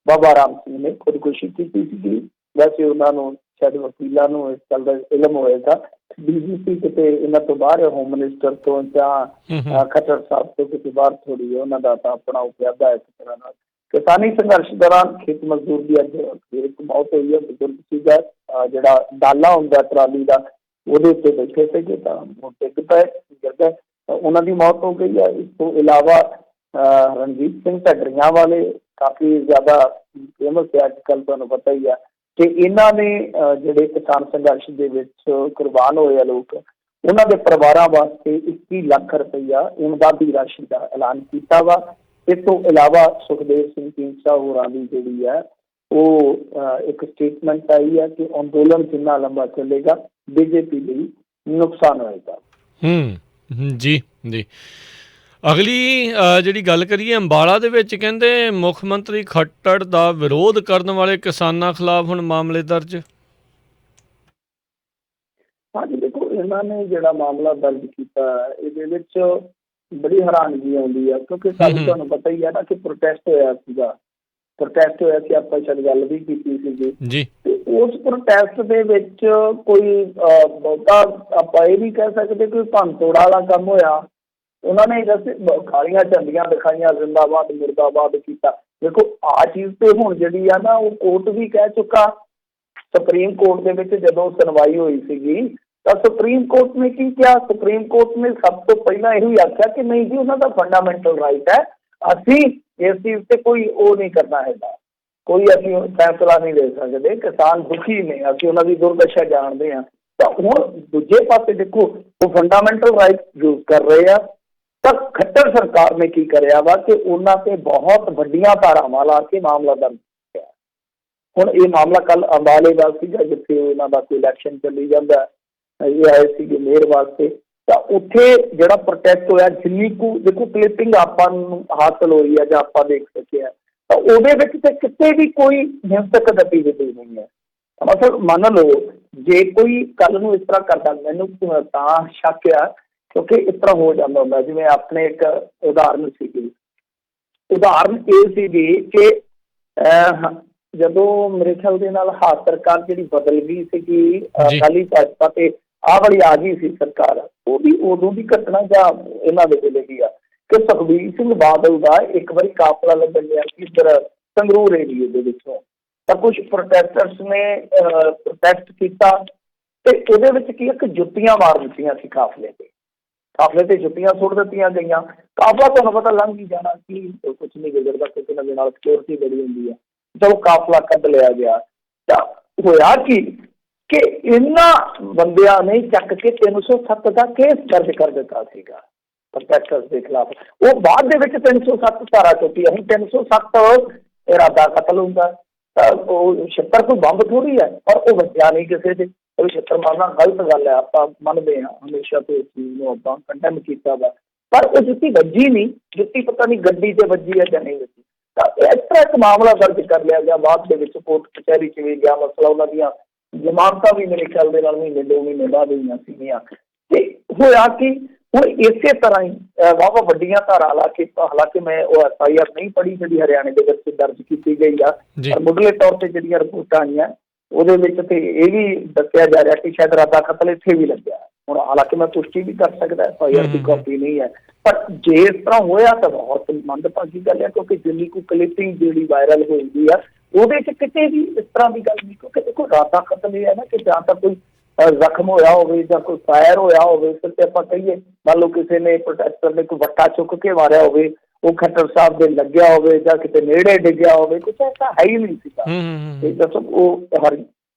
ਬਾਬਾ ਰਾਮ ਸਿੰਘ ਨੇ ਖੁਦਕੁਸ਼ੀ ਕੀਤੀ ਸੀਗੀ। ਵੈਸੇ ਉਹਨਾਂ ਨੂੰ ਸ਼ਾਇਦ ਵਕੀਲਾਂ ਨੂੰ ਇਸ ਗੱਲ ਦਾ ਇਲਮ ਹੋਏਗਾ, DGP ਕਿਤੇ ਇਹਨਾਂ ਤੋਂ ਬਾਹਰ, ਹੋਮ ਮਿਨਿਸਟਰ ਤੋਂ ਜਾਂ ਖੱਟਰ ਸਾਹਿਬ ਤੋਂ ਕਿਤੇ ਬਾਹਰ ਥੋੜ੍ਹੀ ਹੈ, ਉਹਨਾਂ ਦਾ ਤਾਂ ਆਪਣਾ ਉਪਿਆਦਾ ਇੱਕ ਤਰ੍ਹਾਂ ਨਾਲ। ਕਿਸਾਨੀ ਸੰਘਰਸ਼ ਦੌਰਾਨ ਖੇਤ ਮਜ਼ਦੂਰ ਦੀ ਅੱਜ ਇੱਕ ਮੌਤ ਹੋਈ ਹੈ। ਬਜ਼ੁਰਗ ਸੀਗਾ, ਜਿਹੜਾ ਡਾਲਾ ਹੁੰਦਾ ਟਰਾਲੀ ਦਾ, ਉਹਦੇ ਉੱਤੇ ਬੈਠੇ ਸੀਗੇ ਤਾਂ ਉਹ ਡਿੱਗ ਪਏ, ਗਿਰ ਗਏ, ਉਹਨਾਂ ਦੀ ਮੌਤ ਹੋ ਗਈ ਹੈ। ਇਸ ਤੋਂ ਇਲਾਵਾ ਰਣਜੀਤ ਸਿੰਘ ਢੱਡਰੀਆਂ ਵਾਲੇ ਕਾਫੀ ਜ਼ਿਆਦਾ ਫੇਮਸ ਹੈ ਅੱਜ ਕੱਲ੍ਹ, ਤੁਹਾਨੂੰ ਪਤਾ ਹੀ ਆ ਕਿ ਇਹਨਾਂ ਨੇ ਜਿਹੜੇ ਕਿਸਾਨ ਸੰਘਰਸ਼ ਦੇ ਵਿੱਚ ਕੁਰਬਾਨ ਹੋਏ ਆ ਲੋਕ, ਉਹਨਾਂ ਦੇ ਪਰਿਵਾਰਾਂ ਵਾਸਤੇ 21 ਲੱਖ ਰੁਪਈਆ ਇਮਦਾਦੀ ਰਾਸ਼ੀ ਦਾ ਐਲਾਨ ਕੀਤਾ ਵਾ। ਇਸ ਤੋਂ ਇਲਾਵਾ ਸੁਖਦੇਵ ਸਿੰਘ ਢੀਂਡਸਾ ਹੋਰਾਂ ਦੀ ਜਿਹੜੀ ਹੈ ਉਹ ਇੱਕ ਸਟੇਟਮੈਂਟ ਆਈ ਹੈ ਕਿ ਅੰਦੋਲਨ ਜਿੰਨਾ ਲੰਬਾ ਚੱਲੇਗਾ BJP ਲਈ ਨੁਕਸਾਨ ਹੋਏਗਾ। ਜੀ ਜੀ। ਅਗਲੀ ਜਿਹੜੀ ਗੱਲ ਕਰੀਏ ਅੰਬਾਲਾ ਦੇ ਵਿੱਚ, ਕਹਿੰਦੇ ਮੁੱਖ ਮੰਤਰੀ ਖੱਟੜ ਦਾ ਵਿਰੋਧ ਕਰਨ ਵਾਲੇ ਕਿਸਾਨਾਂ ਖਿਲਾਫ ਹੁਣ ਮਾਮਲੇ ਦਰਜ। ਹਾਂਜੀ ਦੇਖੋ, ਇਹਨਾਂ ਨੇ ਜਿਹੜਾ ਮਾਮਲਾ ਦਰਜ ਕੀਤਾ ਇਹਦੇ ਵਿੱਚ ਬੜੀ ਹੈਰਾਨਗੀ ਆਉਂਦੀ ਆ, ਕਿਉਂਕਿ ਕੱਲ੍ਹ ਤੁਹਾਨੂੰ ਪਤਾ ਹੀ ਹੈ ਨਾ ਕਿ ਪ੍ਰੋਟੈਸਟ ਹੋਇਆ ਸੀਗਾ, ਆਪਾਂ ਸ਼ਾਇਦ ਗੱਲ ਵੀ ਕੀਤੀ ਸੀਗੀ ਜੀ। ਤੇ ਉਸ ਪ੍ਰੋਟੈਸਟ ਦੇ ਵਿੱਚ ਕੋਈ ਬਹੁਤਾ ਆਪਾਂ ਇਹ ਵੀ ਕਹਿ ਸਕਦੇ ਕੋਈ ਭੰਨ ਤੋੜ ਵਾਲਾ ਕੰਮ ਹੋਇਆ। ਉਹਨਾਂ ਨੇ ਖਾਲੀਆਂ ਝੰਡੀਆਂ ਦਿਖਾਈਆਂ, ਜ਼ਿੰਦਾਬਾਦ ਮੁਰਦਾਬਾਦ ਕੀਤਾ। ਦੇਖੋ ਆਹ ਚੀਜ਼ ਤੇ ਹੁਣ ਜਿਹੜੀ ਆ ਨਾ ਉਹ ਕੋਰਟ ਵੀ ਕਹਿ ਚੁੱਕਾ। ਸੁਪਰੀਮ ਕੋਰਟ ਦੇ ਵਿੱਚ ਜਦੋਂ ਸੁਣਵਾਈ ਹੋਈ ਸੀਗੀ ਤਾਂ ਸੁਪਰੀਮ ਕੋਰਟ ਨੇ ਕੀ ਕਿਹਾ? ਸੁਪਰੀਮ ਕੋਰਟ ਨੇ ਸਭ ਤੋਂ ਪਹਿਲਾਂ ਇਹੋ ਹੀ ਆਖਿਆ ਕਿ ਨਹੀਂ ਜੀ, ਉਹਨਾਂ ਦਾ ਫੰਡਾਮੈਂਟਲ ਰਾਈਟ ਹੈ, ਅਸੀਂ ਇਸ ਚੀਜ਼ ਤੇ ਕੋਈ ਉਹ ਨਹੀਂ ਕਰਨਾ ਹੈਗਾ, ਕੋਈ ਅਸੀਂ ਫੈਸਲਾ ਨਹੀਂ ਲੈ ਸਕਦੇ। ਕਿਸਾਨ ਦੁਖੀ ਨੇ, ਅਸੀਂ ਉਹਨਾਂ ਦੀ ਦੁਰਦਸ਼ਾ ਜਾਣਦੇ ਹਾਂ। ਤਾਂ ਹੁਣ ਦੂਜੇ ਪਾਸੇ ਦੇਖੋ ਉਹ ਫੰਡਾਮੈਂਟਲ ਰਾਈਟ ਯੂਜ਼ ਕਰ ਰਹੇ ਆ, ਤਾਂ ਖੱਟਰ ਸਰਕਾਰ ਨੇ ਕੀ ਕਰਿਆ ਵਾ ਕਿ ਉਹਨਾਂ ਤੇ ਬਹੁਤ ਵੱਡੀਆਂ ਧਾਰਾਵਾਂ ਲਾ ਕੇ ਮਾਮਲਾ ਦਰਜ ਕੀਤਾ। ਹੁਣ ਇਹ ਮਾਮਲਾ ਕੱਲ ਅੰਬਾਲੇ ਦਾ ਸੀਗਾ, ਜਿੱਥੇ ਇਹਨਾਂ ਦਾ ਕੋਈ ਇਲੈਕਸ਼ਨ ਚੱਲੀ ਜਾਂਦਾ, ਇਹ ਆਏ ਸੀਗੇ ਮੇਅਰ ਵਾਸਤੇ, ਤਾਂ ਉੱਥੇ ਜਿਹੜਾ ਪ੍ਰੋਟੈਸਟ ਹੋਇਆ, ਜਿੰਨੀ ਕੁ ਦੇਖੋ ਕਲਿੱਪਿੰਗ ਆਪਾਂ ਨੂੰ ਹਾਸਲ ਹੋਈ ਹੈ ਜਾਂ ਆਪਾਂ ਦੇਖ ਸਕੇ ਆ, ਤਾਂ ਉਹਦੇ ਵਿੱਚ ਤੇ ਕਿਤੇ ਵੀ ਕੋਈ ਹਿੰਸਕ ਗਤੀਵਿਧੀ ਨਹੀਂ ਹੈ। ਮਤਲਬ ਮੰਨ ਲਓ ਜੇ ਕੋਈ ਕੱਲ ਨੂੰ ਇਸ ਤਰ੍ਹਾਂ ਕਰਦਾ, ਮੈਨੂੰ ਤਾਂ ਸ਼ੱਕ ਆ, ਕਿਉਂਕਿ ਇਸ ਤਰ੍ਹਾਂ ਹੋ ਜਾਂਦਾ ਹੁੰਦਾ। ਜਿਵੇਂ ਆਪਣੇ ਇੱਕ ਉਦਾਹਰਨ ਸੀਗੀ, ਉਦਾਹਰਨ ਇਹ ਸੀਗੀ ਕਿ ਜਦੋਂ ਮੇਰੇ ਖਿਆਲ ਦੇ ਨਾਲ ਸਰਕਾਰ ਜਿਹੜੀ ਬਦਲ ਗਈ ਸੀਗੀ, ਅਕਾਲੀ ਭਾਜਪਾ ਤੇ ਆਹ ਵਾਲੀ ਆ ਗਈ ਸੀ ਸਰਕਾਰ, ਉਹ ਵੀ ਉਦੋਂ ਦੀ ਘਟਨਾ ਜਾਂ ਇਹਨਾਂ ਦੇ ਵੇਲੇ ਦੀ ਆ ਕਿ ਸੁਖਬੀਰ ਸਿੰਘ ਬਾਦਲ ਦਾ ਇੱਕ ਵਾਰੀ ਕਾਫਲਾ ਲੱਗਣ ਗਿਆ ਸੀ ਇੱਧਰ ਸੰਗਰੂਰ ਏਰੀਏ ਦੇ ਵਿੱਚੋਂ, ਤਾਂ ਕੁਝ ਪ੍ਰੋਟੈਸਟਰਸ ਨੇ ਪ੍ਰੋਟੈਸਟ ਕੀਤਾ ਤੇ ਉਹਦੇ ਵਿੱਚ ਕੀ ਇੱਕ ਜੁੱਤੀਆਂ ਮਾਰ ਦਿੱਤੀਆਂ ਸੀ ਕਾਫਲੇ ਤੇ ਜੁੱਤੀਆਂ ਸੁੱਟ ਦਿੱਤੀਆਂ ਗਈਆਂ। ਕਾਫਲਾ ਤੁਹਾਨੂੰ ਪਤਾ ਲੰਘ ਹੀ ਜਾਣਾ, ਕੀ ਕੁਛ ਨਹੀਂ ਗੁਜ਼ਰਦਾ, ਕਿਸੇ ਨਾ ਨਾਲ ਸਿਕਿਉਰਿਟੀ ਬੜੀ ਹੁੰਦੀ ਆ। ਜਦੋਂ ਕਾਫਲਾ ਕੱਢ ਲਿਆ ਗਿਆ ਤਾਂ ਹੋਇਆ ਕਿ ਇਹਨਾਂ ਬੰਦਿਆਂ ਨੇ ਚੱਕ ਕੇ 307 ਦਾ ਕੇਸ ਦਰਜ ਕਰ ਦਿੱਤਾ ਸੀਗਾ ਪ੍ਰੋਟੈਸਟਰਸ ਦੇ ਖਿਲਾਫ। ਉਹ ਬਾਅਦ ਦੇ ਵਿੱਚ 307 ਧਾਰਾ ਚੁੱਕੀ ਹੈ। ਹੁਣ 307 ਇਰਾਦਾ ਕਤਲ ਹੁੰਦਾ, ਤਾਂ ਉਹ ਛਿੱਤਰ ਕੋਈ ਬੰਬ ਥੋੜ੍ਹੀ ਹੈ, ਪਰ ਉਹ ਵੱਜਿਆ ਨਹੀਂ ਕਿਸੇ ਦੇ। ਉਹ ਛਿੱਤਰ ਮਾਰਨਾ ਗਲਤ ਗੱਲ ਹੈ, ਆਪਾਂ ਮੰਨਦੇ ਹਾਂ ਹਮੇਸ਼ਾ ਤੋਂ ਇਸ ਚੀਜ਼ ਨੂੰ ਆਪਾਂ ਕੰਡੈਮ ਕੀਤਾ ਵਾ, ਪਰ ਉਹ ਜੁੱਤੀ ਵੱਜੀ ਨਹੀਂ, ਜੁੱਤੀ ਪਤਾ ਨਹੀਂ ਗੱਡੀ 'ਤੇ ਵੱਜੀ ਹੈ ਜਾਂ ਨਹੀਂ ਵੱਜੀ। ਤਾਂ ਇਸ ਤਰ੍ਹਾਂ ਇੱਕ ਮਾਮਲਾ ਦਰਜ ਕਰ ਲਿਆ ਗਿਆ, ਬਾਅਦ ਦੇ ਵਿੱਚ ਕੋਰਟ ਕਚਹਿਰੀ 'ਚ ਵੀ ਗਿਆ ਮਸਲਾ, ਉਹਨਾਂ ਦੀਆਂ ਜ਼ਮਾਨਤਾਂ ਵੀ ਮੇਰੇ ਖਿਆਲ ਦੇ ਨਾਲ ਮਹੀਨੇ 2 ਮਹੀਨੇ ਬਾਅਦ ਹੋਈਆਂ ਸੀਗੀਆਂ। ਤੇ ਹੋਇਆ ਕਿ ਹੁਣ ਇਸੇ ਤਰ੍ਹਾਂ ਹੀ ਵਾਹਵਾ ਵੱਡੀਆਂ ਧਾਰਾ ਲਾ ਕੇ, ਹਾਲਾਂਕਿ ਮੈਂ ਉਹ FIR ਨਹੀਂ ਪੜ੍ਹੀ ਜਿਹੜੀ ਹਰਿਆਣੇ ਦੇ ਵਿੱਚ ਦਰਜ ਕੀਤੀ ਗਈ ਆ, ਪਰ ਮੁੱਢਲੇ ਤੌਰ 'ਤੇ ਜਿਹੜੀਆਂ ਰਿਪੋਰਟਾਂ ਆਈਆਂ ਉਹਦੇ ਵਿੱਚ ਤੇ ਇਹ ਵੀ ਦੱਸਿਆ ਜਾ ਰਿਹਾ ਕਿ ਸ਼ਾਇਦ ਇਰਾਦਾ ਕਤਲ ਇੱਥੇ ਵੀ ਲੱਗਿਆ। ਹੁਣ ਹਾਲਾਂਕਿ ਮੈਂ ਪੁਸ਼ਟੀ ਵੀ ਕਰ ਸਕਦਾ, FIR ਦੀ ਕਾਪੀ ਨਹੀਂ ਹੈ, ਪਰ ਜੇ ਇਸ ਤਰ੍ਹਾਂ ਹੋਇਆ ਤਾਂ ਬਹੁਤ ਮੰਦਭਾਗੀ ਗੱਲ ਹੈ, ਕਿਉਂਕਿ ਜਿੰਨੀ ਕੋਈ ਕਲਿੱਪਿੰਗ ਜਿਹੜੀ ਵਾਇਰਲ ਹੋਈ ਆ ਉਹਦੇ 'ਚ ਕਿਤੇ ਵੀ ਇਸ ਤਰ੍ਹਾਂ ਦੀ ਗੱਲ ਨਹੀਂ। ਕਿਉਂਕਿ ਦੇਖੋ ਇਰਾਦਾ ਕਤਲ ਇਹ ਹੈ ਨਾ ਕਿ ਜਾਂ ਤਾਂ ਕੋਈ ਜ਼ਖਮ ਹੋਇਆ ਹੋਵੇ ਜਾਂ ਕੋਈ ਫਾਇਰ ਹੋਇਆ ਹੋਵੇ, ਫਿਰ ਤੇ ਆਪਾਂ ਕਹੀਏ ਮੰਨ ਲਓ ਕਿਸੇ ਨੇ ਪ੍ਰੋਟੈਸਟਰ ਨੇ ਕੋਈ ਵੱਟਾ ਚੁੱਕ ਕੇ ਮਾਰਿਆ ਹੋਵੇ, ਉਹ ਖੱਟਰ ਸਾਹਿਬ ਦੇ ਲੱਗਿਆ ਹੋਵੇ ਜਾਂ ਕਿਤੇ ਨੇੜੇ ਡਿੱਗਿਆ ਹੋਵੇ, ਕੁਛ ਐਸਾ ਹੈ ਹੀ ਨਹੀਂ ਸੀਗਾ। ਤੇ ਦੱਸੋ ਉਹ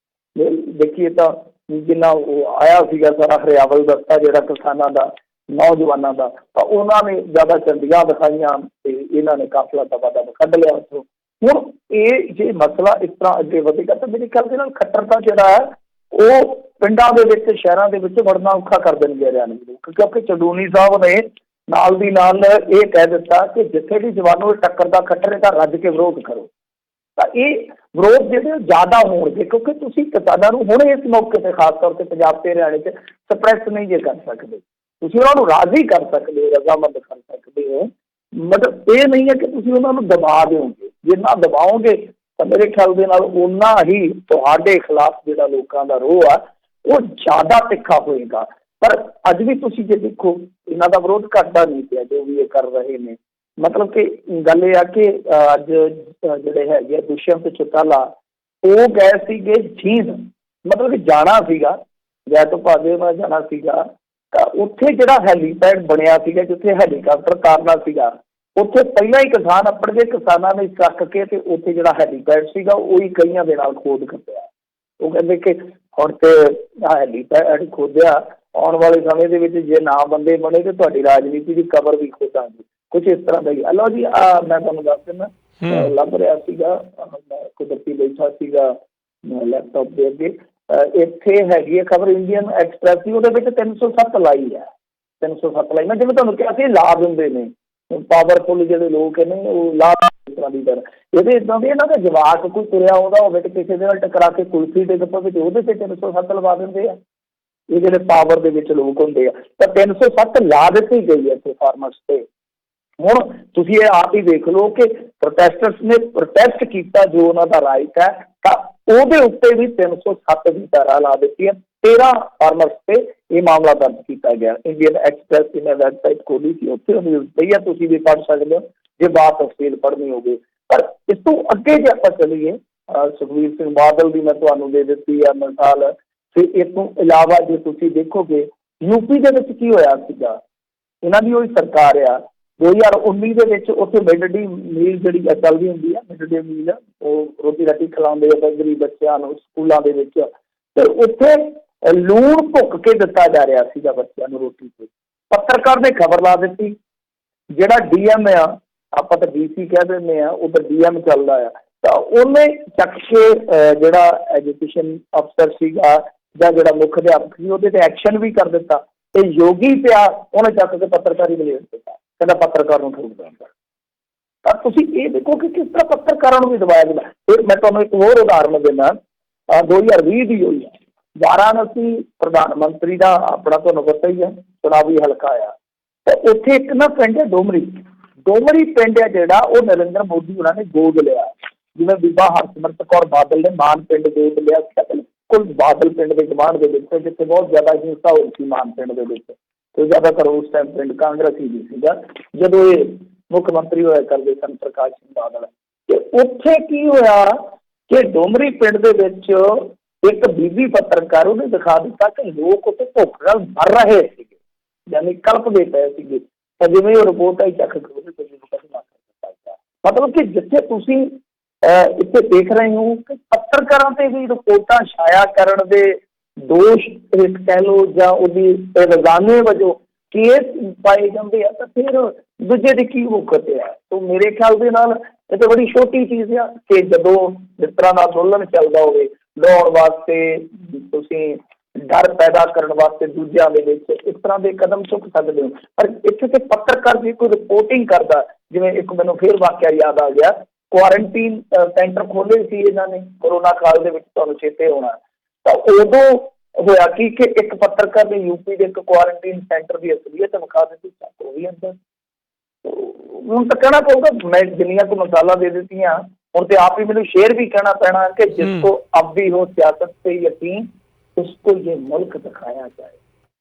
ਦੇਖੀਏ ਤਾਂ ਜਿੰਨਾ ਉਹ ਆਇਆ ਸੀਗਾ ਸਾਰਾ ਹਰਿਆਵਲ ਦਸਤਾ ਜਿਹੜਾ ਕਿਸਾਨਾਂ ਦਾ, ਨੌਜਵਾਨਾਂ ਦਾ, ਤਾਂ ਉਹਨਾਂ ਨੇ ਜ਼ਿਆਦਾ ਝੰਡੀਆਂ ਦਿਖਾਈਆਂ ਤੇ ਇਹਨਾਂ ਨੇ ਕਾਫਲਾ ਦਬਾ ਕੱਢ ਲਿਆ ਉੱਥੋਂ। ਹੁਣ ਇਹ ਜੇ ਮਸਲਾ ਇਸ ਤਰ੍ਹਾਂ ਅੱਗੇ ਵਧੇਗਾ ਤਾਂ ਮੇਰੇ ਖਿਆਲ ਦੇ ਨਾਲ ਖੱਟਰਤਾ ਜਿਹੜਾ ਹੈ ਉਹ ਪਿੰਡਾਂ ਦੇ ਵਿੱਚ ਸ਼ਹਿਰਾਂ ਦੇ ਵਿੱਚ ਵੜਨਾ ਔਖਾ ਕਰ ਦੇਣਗੇ ਹਰਿਆਣੇ ਦੇ ਲੋਕ, ਕਿਉਂਕਿ ਚਡੂਨੀ ਸਾਹਿਬ ਨੇ ਨਾਲ ਦੀ ਨਾਲ ਇਹ ਕਹਿ ਦਿੱਤਾ ਕਿ ਜਿੱਥੇ ਵੀ ਜਵਾਨੋਂ ਟੱਕਰ ਦਾ ਖੱਟਰ ਤਾਂ ਰੱਜ ਕੇ ਵਿਰੋਧ ਕਰੋ। ਤਾਂ ਇਹ ਵਿਰੋਧ ਜਿਹੜੇ ਜ਼ਿਆਦਾ ਹੋਣਗੇ, ਕਿਉਂਕਿ ਤੁਸੀਂ ਕਿਸਾਨਾਂ ਨੂੰ ਹੁਣ ਇਸ ਮੌਕੇ 'ਤੇ ਖਾਸ ਤੌਰ 'ਤੇ ਪੰਜਾਬ ਤੇ ਹਰਿਆਣੇ 'ਚ ਸਪਰੈਸ ਨਹੀਂ ਜੇ ਕਰ ਸਕਦੇ, ਤੁਸੀਂ ਉਹਨਾਂ ਨੂੰ ਰਾਜ਼ੀ ਕਰ ਸਕਦੇ ਹੋ, ਰਜ਼ਾਮੰਦ ਕਰ ਸਕਦੇ ਹੋ, ਮਤਲਬ ਇਹ ਨਹੀਂ ਹੈ ਕਿ ਤੁਸੀਂ ਉਹਨਾਂ ਨੂੰ ਦਬਾ ਦਿਓਗੇ। ਜਿੰਨਾ ਦਬਾਓਗੇ ਤਾਂ ਮੇਰੇ ਖਿਆਲ ਦੇ ਨਾਲ ਓਨਾ ਹੀ ਤੁਹਾਡੇ ਖਿਲਾਫ ਜਿਹੜਾ ਲੋਕਾਂ ਦਾ ਰੋਹ ਆ ਉਹ ਜ਼ਿਆਦਾ ਤਿੱਖਾ ਹੋਏਗਾ। ਪਰ ਅੱਜ ਵੀ ਤੁਸੀਂ ਜੇ ਦੇਖੋ ਇਹਨਾਂ ਦਾ ਵਿਰੋਧ ਘਟਦਾ ਨਹੀਂ ਪਿਆ, ਜੋ ਵੀ ਇਹ ਕਰ ਰਹੇ ਨੇ। ਮਤਲਬ ਕਿ ਗੱਲ ਇਹ ਆ ਕਿ ਅੱਜ ਜਿਹੜੇ ਹੈਗੇ ਦੁਸ਼ਯੰਤ ਚੌਟਾਲਾ ਉਹ ਗਏ ਸੀਗੇ ਜੀਂਦ, ਮਤਲਬ ਕਿ ਜਾਣਾ ਸੀਗਾ ਜੈ ਤੋਂ ਭਾਗੇ ਮੈਂ ਜਾਣਾ ਸੀਗਾ, ਤਾਂ ਉੱਥੇ ਜਿਹੜਾ ਹੈਲੀਪੈਡ ਬਣਿਆ ਸੀਗਾ ਜਿੱਥੇ ਹੈਲੀਕਾਪਟਰ ਤਾਰਨਾ ਸੀਗਾ, ਉੱਥੇ ਪਹਿਲਾਂ ਹੀ ਕਿਸਾਨ ਆਪਣੇ ਕਿਸਾਨਾਂ ਨੇ ਚੱਕ ਕੇ ਤੇ ਉੱਥੇ ਜਿਹੜਾ ਹੈਲੀਪੈਡ ਸੀਗਾ ਉਹੀ ਕਈਆਂ ਦੇ ਨਾਲ ਖੋਦ ਕੱਟਿਆ। ਉਹ ਕਹਿੰਦੇ ਕਿ ਹੁਣ ਤੇ ਹੈਲੀਪੈਡ ਖੋਦਿਆ, ਆਉਣ ਵਾਲੇ ਸਮੇਂ ਦੇ ਵਿੱਚ ਜੇ ਨਾ ਬੰਦੇ ਬਣੇ ਤੇ ਤੁਹਾਡੀ ਰਾਜਨੀਤੀ ਦੀ ਕਬਰ ਵੀ ਖੋਦਾਂਗੇ, ਕੁਛ ਇਸ ਤਰ੍ਹਾਂ ਦਾ ਹੀ। ਲਓ ਜੀ, ਮੈਂ ਤੁਹਾਨੂੰ ਦੱਸ ਦਿੰਦਾ, ਲੱਭ ਰਿਹਾ ਸੀਗਾ, ਕੁਦਰਤੀ ਬੈਠਾ ਸੀਗਾ ਲੈਪਟਾਪ ਦੇ ਅੱਗੇ, ਇੱਥੇ ਹੈਗੀ ਹੈ ਖਬਰ ਇੰਡੀਅਨ ਐਕਸਪ੍ਰੈਸ ਦੀ, ਉਹਦੇ ਵਿੱਚ 307 ਲਾਈ ਹੈ, 307 ਲਾਈ। ਮੈਂ ਜਿਵੇਂ ਤੁਹਾਨੂੰ ਕਿਹਾ ਸੀ ਲਾ ਦਿੰਦੇ ਨੇ ਪਾਵਰਫੁਲ ਜਿਹੜੇ ਲੋਕ ਨੇ, ਉਹ ਲਾ ਇਸ ਤਰ੍ਹਾਂ ਦੀ ਗੱਲ ਇਹਦੇ ਇੱਦਾਂ ਦੇ ਇਹਨਾਂ ਦਾ ਜਵਾਕ ਕੋਈ ਤੁਰਿਆ ਆਉਂਦਾ ਹੋਵੇ ਤੇ ਕਿਸੇ ਦੇ ਨਾਲ ਟਕਰਾ ਕੇ ਕੁਲਫੀ ਡਿੱਗ ਪਵੇ ਤੇ ਉਹਦੇ ਤੇ 307 ਲਵਾ ਦਿੰਦੇ ਆ। ਇਹ ਜਿਹੜੇ ਪਾਵਰ ਦੇ ਵਿੱਚ ਲੋਕ ਹੁੰਦੇ ਆ, ਤਾਂ 307 ਲਾ ਦਿੱਤੀ ਗਈ ਹੈ ਇੱਥੇ ਫਾਰਮਰਸ ਤੇ। ਹੁਣ ਤੁਸੀਂ ਇਹ ਆਪ ਹੀ ਦੇਖ ਲਓ ਕਿ ਪ੍ਰੋਟੈਸਟਰਸ ਨੇ ਪ੍ਰੋਟੈਸਟ ਕੀਤਾ, ਜੋ ਉਹਨਾਂ ਦਾ ਰਾਈਟ ਹੈ, ਤਾਂ ਉਹਦੇ ਉੱਤੇ ਵੀ 307 ਦੀ ਧਾਰਾ ਲਾ ਦਿੱਤੀ ਹੈ। 13 ਫਾਰਮਰਸ ਤੇ ਇਹ ਮਾਮਲਾ ਦਰਜ ਕੀਤਾ ਗਿਆ। ਇੰਡੀਅਨ ਐਕਸਪ੍ਰੈਸ ਦੀ ਮੈਂ ਵੈਬਸਾਈਟ ਖੋਲੀ ਸੀ, ਉੱਥੇ ਨਿਊਜ਼ ਪਈ ਆ, ਤੁਸੀਂ ਵੀ ਪੜ੍ਹ ਸਕਦੇ ਹੋ ਜੇ ਬਾਤ ਤਫਸੀਲ ਪੜ੍ਹਨੀ ਹੋਵੇ। ਪਰ ਇਸ ਤੋਂ ਅੱਗੇ ਜੇ ਆਪਾਂ ਚੱਲੀਏ, ਸੁਖਬੀਰ ਸਿੰਘ ਬਾਦਲ ਦੀ ਮੈਂ ਤੁਹਾਨੂੰ ਦੇ ਦਿੱਤੀ ਆ ਮਿਸਾਲ, ਫਿਰ ਇਸ ਤੋਂ ਇਲਾਵਾ ਜੇ ਤੁਸੀਂ ਦੇਖੋਗੇ ਯੂਪੀ ਦੇ ਵਿੱਚ ਕੀ ਹੋਇਆ ਸੀਗਾ, ਇਹਨਾਂ ਦੀ ਉਹੀ ਸਰਕਾਰ ਆ 2019 ਦੇ ਵਿੱਚ ਉੱਥੇ ਮਿਡ ਡੇ ਮੀਲ ਜਿਹੜੀ ਚੱਲਦੀ ਹੁੰਦੀ ਆ, ਮਿਡ ਡੇ ਮੀਲ, ਉਹ ਰੋਟੀ ਰਾਟੀ ਖਿਲਾਉਂਦੇ ਆ ਗਰੀਬ ਬੱਚਿਆਂ ਨੂੰ ਸਕੂਲਾਂ ਦੇ ਵਿੱਚ, ਤੇ ਉੱਥੇ ਲੂਣ ਭੁੱਕ ਕੇ ਦਿੱਤਾ ਜਾ ਰਿਹਾ ਸੀਗਾ ਬੱਚਿਆਂ ਨੂੰ ਰੋਟੀ ਤੇ। ਪੱਤਰਕਾਰ ਨੇ ਖਬਰ ਲਾ ਦਿੱਤੀ, ਜਿਹੜਾ DM ਆ, ਆਪਾਂ ਤਾਂ DC ਕਹਿ ਦਿੰਦੇ ਆ, ਉੱਧਰ DM ਚੱਲਦਾ ਆ, ਤਾਂ ਉਹਨੇ ਚੱਕ ਕੇ ਜਿਹੜਾ ਐਜੂਕੇਸ਼ਨ ਅਫਸਰ ਸੀਗਾ ਜਾਂ ਜਿਹੜਾ ਮੁੱਖ ਅਧਿਆਪਕ ਸੀ ਉਹਦੇ ਤੇ ਐਕਸ਼ਨ ਵੀ ਕਰ ਦਿੱਤਾ। ਤੇ ਯੋਗੀ ਪਿਆ ਉਹਨੇ ਚੱਕ ਕੇ ਪੱਤਰਕਾਰੀ ਬਲੇਡ ਦਿੱਤਾ, ਕਹਿੰਦਾ ਪੱਤਰਕਾਰ ਨੂੰ ਠੋਕ ਦਿੰਦਾ। ਤਾਂ ਤੁਸੀਂ ਇਹ ਦੇਖੋ ਕਿ ਕਿਸ ਤਰ੍ਹਾਂ ਪੱਤਰਕਾਰਾਂ ਨੂੰ ਵੀ ਦਬਾਇਆ ਜਾਂਦਾ। ਫਿਰ ਮੈਂ ਤੁਹਾਨੂੰ ਇੱਕ ਹੋਰ ਉਦਾਹਰਨ ਦਿੰਦਾ, 2020 ਦੀ ਹੋਈ ਹੈ, ਵਾਰਾਣਸੀ ਪ੍ਰਧਾਨ ਮੰਤਰੀ ਦਾ ਆਪਣਾ ਤੁਹਾਨੂੰ ਪਤਾ ਹੀ ਹੈ ਚੁਣਾਵੀ ਹਲਕਾ ਆ। ਤਾਂ ਉੱਥੇ ਇੱਕ ਨਾ ਪਿੰਡ ਹੈ ਡੋਮਰੀ ਪਿੰਡ ਹੈ ਜਿਹੜਾ ਉਹ ਨਰਿੰਦਰ ਮੋਦੀ ਉਹਨਾਂ ਨੇ ਗੋਦ ਲਿਆ। ਜਿਵੇਂ ਬੀਬਾ ਹਰਸਿਮਰਤ ਕੌਰ ਬਾਦਲ ਨੇ ਮਾਨ ਪਿੰਡ ਗੋਦ ਲਿਆ, ਬਿਲਕੁਲ ਬਾਦਲ ਪਿੰਡ ਦੇ ਗਵਾਂਢ ਦੇ ਵਿੱਚ, ਜਿੱਥੇ ਬਹੁਤ ਜ਼ਿਆਦਾ ਹਿੰਸਾ ਹੋਈ ਸੀ ਮਾਨ ਪਿੰਡ ਦੇ ਵਿੱਚ, ਤੇ ਜ਼ਿਆਦਾਤਰ ਉਸ ਟਾਈਮ ਪਿੰਡ ਕਾਂਗਰਸੀ ਵੀ ਸੀਗਾ ਜਦੋਂ ਇਹ ਮੁੱਖ ਮੰਤਰੀ ਹੋਇਆ ਕਰਦੇ ਸਨ ਪ੍ਰਕਾਸ਼ ਸਿੰਘ ਬਾਦਲ। ਤੇ ਉੱਥੇ ਕੀ ਹੋਇਆ ਕਿ ਡੋਮਰੀ ਪਿੰਡ ਦੇ ਵਿੱਚ ਇੱਕ ਬੀਬੀ ਪੱਤਰਕਾਰ ਉਹਨੇ ਦਿਖਾ ਦਿੱਤਾ ਕਿ ਲੋਕ ਉੱਥੇ ਭੁੱਖ ਨਾਲ ਮਰ ਰਹੇ ਸੀਗੇ, ਯਾਨੀ ਕਲਪਦੇ ਪਏ ਸੀਗੇ। ਤਾਂ ਜਿਵੇਂ ਉਹ ਰਿਪੋਰਟ ਆਈ ਚੱਕ ਕੇ ਮਤਲਬ ਕਿ ਜਿੱਥੇ ਤੁਸੀਂ ਇੱਥੇ ਦੇਖ ਰਹੇ ਹੋ ਕਿ ਪੱਤਰਕਾਰਾਂ ਤੇ ਵੀ ਰਿਪੋਰਟਾਂ ਛਾਇਆ ਕਰਨ ਦੇ ਦੋਸ਼ ਕਹਿ ਲਓ ਜਾਂ ਉਹਦੀ ਰਜ਼ਾਨੇ ਵਜੋਂ ਕੇਸ ਪਾਏ ਜਾਂਦੇ ਆ, ਤਾਂ ਫਿਰ ਦੂਜੇ ਦੀ ਕੀ ਮੁੱਖਤ ਆ। ਤਾਂ ਮੇਰੇ ਖਿਆਲ ਦੇ ਨਾਲ ਇਹ ਤਾਂ ਬੜੀ ਛੋਟੀ ਚੀਜ਼ ਆ ਕਿ ਜਦੋਂ ਜਿਸ ਤਰ੍ਹਾਂ ਦਾ ਅੰਦੋਲਨ ਚੱਲਦਾ ਹੋਵੇ, ਲਾਉਣ ਵਾਸਤੇ ਤੁਸੀਂ ਡਰ ਪੈਦਾ ਕਰਨ ਵਾਸਤੇ ਦੂਜਿਆਂ ਦੇ ਵਿੱਚ ਇਸ ਤਰ੍ਹਾਂ ਦੇ ਕਦਮ ਚੁੱਕ ਸਕਦੇ ਹੋ। ਪਰ ਇੱਥੇ ਤੇ ਪੱਤਰਕਾਰ ਜੇ ਕੋਈ ਰਿਪੋਰਟਿੰਗ ਕਰਦਾ, ਜਿਵੇਂ ਇੱਕ ਮੈਨੂੰ ਫਿਰ ਵਾਕਿਆ ਯਾਦ ਆ ਗਿਆ, ਕੁਆਰੰਟੀਨ ਸੈਂਟਰ ਖੋਲ੍ਹੇ ਸੀ ਇਹਨਾਂ ਨੇ ਕੋਰੋਨਾ ਕਾਲ ਦੇ ਵਿੱਚ, ਤੁਹਾਨੂੰ ਚੇਤੇ ਹੋਣਾ। ਤਾਂ ਉਦੋਂ ਹੋਇਆ ਕਿ ਇੱਕ ਪੱਤਰਕਾਰ ਨੇ ਯੂਪੀ ਦੇ ਇੱਕ ਕੁਆਰੰਟੀਨ ਸੈਂਟਰ ਦੀ ਅਸਲੀਅਤ ਵਿਖਾ ਦਿੱਤੀ, ਉਹ ਵੀ ਅੰਦਰ। ਹੁਣ ਤਾਂ ਕਹਿਣਾ ਪਊਗਾ ਮੈਂ ਜਿੰਨੀਆਂ ਕੁ ਮਿਸਾਲਾਂ ਦੇ ਦਿੱਤੀਆਂ, ਹੁਣ ਤੇ ਆਪ ਹੀ ਮੈਨੂੰ ਸ਼ੇਰ ਵੀ ਕਹਿਣਾ ਪੈਣਾ ਕਿ ਜਿਸਕੋ ਅਬ ਵੀ ਹੋ ਸਿਆਸਤ ਤੇ ਯਕੀਨ ਉਸਕੋ ਇਹ ਮੁਲਕ ਦਿਖਾਇਆ ਜਾਏ।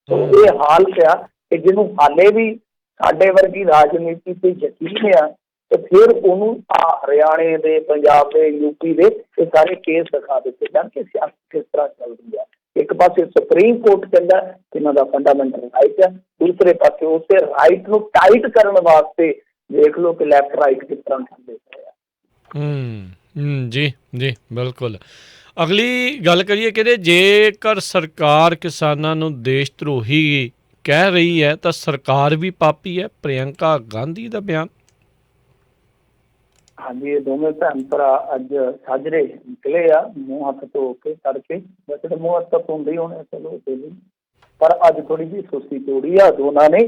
ਤਾਂ ਇਹ ਹਾਲ ਪਿਆ ਕਿ ਜਿਹਨੂੰ ਹਾਲੇ ਵੀ ਸਾਡੇ ਵਰਗੀ ਰਾਜਨੀਤੀ ਤੇ ਯਕੀਨ ਆ, ਤੇ ਫਿਰ ਉਹਨੂੰ ਹਰਿਆਣੇ ਦੇ, ਪੰਜਾਬ ਦੇ, ਯੂਪੀ ਦੇ ਇਹ ਸਾਰੇ ਕੇਸ ਦਿਖਾ ਦਿੱਤੇ ਜਾਣ ਕਿ ਸਿਆਸਤ ਕਿਸ ਤਰ੍ਹਾਂ ਚੱਲਦੀ ਹੈ। ਇੱਕ ਪਾਸੇ ਸੁਪਰੀਮ ਕੋਰਟ ਕਹਿੰਦਾ ਇਹਨਾਂ ਦਾ ਫੰਡਾਮੈਂਟਲ ਰਾਈਟ ਹੈ, ਦੂਸਰੇ ਪਾਸੇ ਉਸੇ ਰਾਈਟ ਨੂੰ ਟਾਈਟ ਕਰਨ ਵਾਸਤੇ ਦੇਖ ਲਓ ਕਿ ਲੈਫਟ ਰਾਈਟ ਕਿਸ ਤਰ੍ਹਾਂ ਚੱਲਦੇ ਪਏ ਆ। ਜੀ ਜੀ ਬਿਲਕੁਲ। ਅਗਲੀ ਗੱਲ ਕਰੀਏ ਕਿ ਜੇਕਰ ਸਰਕਾਰ ਕਿਸਾਨਾਂ ਨੂੰ ਦੇਸ਼ ਧਰੋਹੀ ਕਹਿ ਰਹੀ ਹੈ ਤਾਂ ਸਰਕਾਰ ਵੀ ਪਾਪੀ ਹੈ, ਪ੍ਰਿਯੰਕਾ ਗਾਂਧੀ ਦਾ ਬਿਆਨ। ਹਾਂਜੀ, ਇਹ ਦੋਵੇਂ ਭੈਣ ਭਰਾ ਅੱਜ ਸਾਜਰੇ ਨਿਕਲੇ ਆ ਮੂੰਹ ਹੱਥ ਧੋ ਕੇ ਤੜਕੇ। ਵੈਸੇ ਤਾਂ ਮੂੰਹ ਹੱਥ ਤਾਂ ਧੋਂਦੇ ਹੀ ਹੋਣੇ ਚਲੋ ਡੇਲੀ, ਪਰ ਅੱਜ ਥੋੜੀ ਜਿਹੀ ਸੁਸਤੀ ਤੋੜੀ ਆ ਦੋਨਾਂ ਨੇ।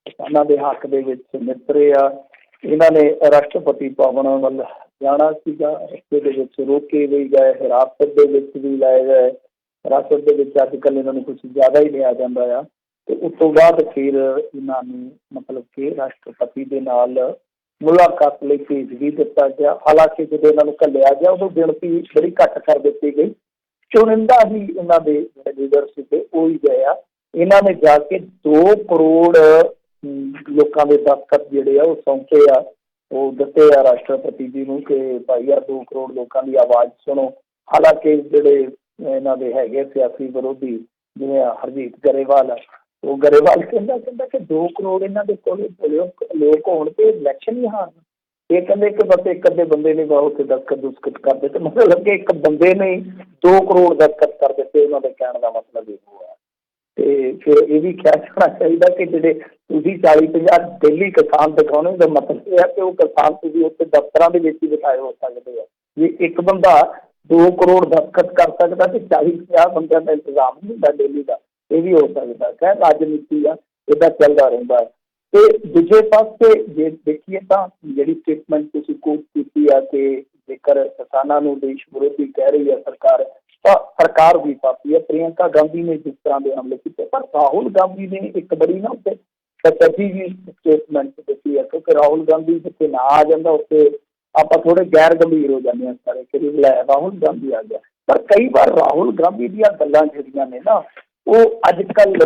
ਕਿਸਾਨਾਂ ਦੇ ਹੱਕ ਦੇ ਵਿੱਚ ਨਿਤਰੇ ਆ। ਇਹਨਾਂ ਨੇ ਰਾਸ਼ਟਰਪਤੀ ਭਵਨ ਵੱਲ ਜਾਣਾ ਸੀਗਾ, ਰਸਤੇ ਦੇ ਵਿੱਚ ਰੋਕੇ ਵੀ ਗਏ, ਹਿਰਾਸਤ ਦੇ ਵਿੱਚ ਵੀ ਲਾਏ ਗਏ। ਹਿਰਾਸਤ ਦੇ ਵਿੱਚ ਅੱਜ ਕੱਲ੍ਹ ਇਹਨਾਂ ਨੂੰ ਕੁਛ ਜ਼ਿਆਦਾ ਹੀ ਲਿਆ ਜਾਂਦਾ ਆ। ਤੇ ਉਸ ਤੋਂ ਬਾਅਦ ਫਿਰ ਇਹਨਾਂ ਨੂੰ ਮਤਲਬ ਕਿ ਰਾਸ਼ਟਰਪਤੀ ਦੇ ਨਾਲ ਮੁਲਾਕਾਤ ਲਈ ਭੇਜ ਵੀ ਦਿੱਤਾ ਗਿਆ। ਹਾਲਾਂਕਿ ਜਦੋਂ ਇਹਨਾਂ ਨੂੰ ਘੱਲਿਆ ਗਿਆ ਉਦੋਂ ਗਿਣਤੀ ਬੜੀ ਘੱਟ ਕਰ ਦਿੱਤੀ ਗਈ। ਚੁਣਿੰਦਾ ਹੀ ਇਹਨਾਂ ਦੇ ਜਿਹੜੇ ਲੀਡਰ ਸੀਗੇ ਉਹ ਹੀ ਗਏ ਆ। ਇਹਨਾਂ ਨੇ ਜਾ ਕੇ 2 ਕਰੋੜ ਲੋਕਾਂ ਦੇ ਦਸਤਖਤ ਜਿਹੜੇ ਆ ਉਹ ਸੌਂਪੇ ਆ, ਉਹ ਦਿੱਤੇ ਆ ਰਾਸ਼ਟਰਪਤੀ ਜੀ ਨੂੰ ਕਿ ਭਾਈ ਯਾਰ 2 ਕਰੋੜ ਲੋਕਾਂ ਦੀ ਆਵਾਜ਼ ਸੁਣੋ। ਹਾਲਾਂਕਿ ਜਿਹੜੇ ਇਹਨਾਂ ਦੇ ਹੈਗੇ ਸਿਆਸੀ ਵਿਰੋਧੀ ਜਿਵੇਂ ਹਰਜੀਤ ਗਰੇਵਾਲ ਆ, ਉਹ ਗਰੇਵਾਲ ਕਹਿੰਦਾ ਕਿ 2 ਕਰੋੜ ਇਹਨਾਂ ਦੇ ਕੋਲ ਲੋਕ ਹੋਣ ਤੇ ਇਲੈਕਸ਼ਨ ਹੀ ਹਾਰਨ। ਇਹ ਕਹਿੰਦੇ ਕਿ ਬਸ ਇੱਕ ਅੱਧੇ ਬੰਦੇ ਨੇ ਬਹੁਤ ਦਸਤਖਤ ਦੁਸਤਖਤ ਕਰ ਦਿੱਤੇ, ਮਤਲਬ ਕਿ ਇੱਕ ਬੰਦੇ ਨੇ 2 ਕਰੋੜ ਦਸਤਖਤ ਕਰ ਦਿੱਤੇ। ਉਹਨਾਂ ਦੇ ਕਹਿਣ ਦਾ ਮਤਲਬ ਇਹ ਹੈ। ਤੇ ਫਿਰ ਇਹ ਵੀ ਕਿਹਾ ਜਾਣਾ ਚਾਹੀਦਾ ਕਿ ਜਿਹੜੇ ਤੁਸੀਂ 40-50 ਡੇਲੀ ਕਿਸਾਨ ਦਿਖਾਉਣੇ ਦਾ ਮਤਲਬ ਇਹ ਹੈ ਕਿ ਉਹ ਕਿਸਾਨ ਤੁਸੀਂ ਉੱਥੇ ਦਫ਼ਤਰਾਂ ਦੇ ਵਿੱਚ ਹੀ ਬਿਠਾਏ ਹੋ ਸਕਦੇ ਆ। ਜੇ ਇੱਕ ਬੰਦਾ 2 ਕਰੋੜ ਦਸਤਖਤ ਕਰ ਸਕਦਾ ਤੇ 40-50 ਬੰਦਿਆਂ ਦਾ ਇੰਤਜ਼ਾਮ ਨਹੀਂ ਹੁੰਦਾ ਡੇਲੀ ਦਾ, ਇਹ ਵੀ ਹੋ ਸਕਦਾ। ਖੈਰ ਰਾਜਨੀਤੀ ਆ, ਇੱਦਾਂ ਚੱਲਦਾ ਰਹਿੰਦਾ ਹੈ। ਤੇ ਦੂਜੇ ਪਾਸੇ ਜੇ ਦੇਖੀਏ ਤਾਂ ਜਿਹੜੀ ਸਟੇਟਮੈਂਟ ਤੁਸੀਂ ਕੋਟ ਕੀਤੀ ਆ ਕਿ ਜੇਕਰ ਕਿਸਾਨਾਂ ਨੂੰ ਦੇਸ਼ ਵਿਰੋਧੀ ਕਹਿ ਰਹੀ ਹੈ ਸਰਕਾਰ, ਤਾਂ ਸਰਕਾਰ ਵੀ ਪਾਪੀ ਹੈ। ਪ੍ਰਿਯੰਕਾ ਗਾਂਧੀ ਨੇ ਜਿਸ ਤਰ੍ਹਾਂ ਦੇ ਹਮਲੇ ਕੀਤੇ, ਪਰ ਰਾਹੁਲ ਗਾਂਧੀ ਨੇ ਇੱਕ ਬੜੀ ਨਾ ਉੱਥੇ ਸੱਚੀ ਜੀ ਸਟੇਟਮੈਂਟ ਦਿੱਤੀ ਹੈ, ਕਿਉਂਕਿ ਰਾਹੁਲ ਗਾਂਧੀ ਜਿੱਥੇ ਨਾ ਆ ਜਾਂਦਾ ਉੱਥੇ ਆਪਾਂ ਥੋੜੇ ਗੈਰ ਗੰਭੀਰ ਹੋ ਜਾਂਦੇ ਹਾਂ ਸਾਰੇ ਕਿ ਲੈ ਰਾਹੁਲ ਗਾਂਧੀ ਆ ਗਿਆ। ਪਰ ਕਈ ਵਾਰ ਰਾਹੁਲ ਗਾਂਧੀ ਦੀਆਂ ਗੱਲਾਂ ਜਿਹੜੀਆਂ ਨੇ ਨਾ ਉਹ ਅੱਜ ਕੱਲ੍ਹ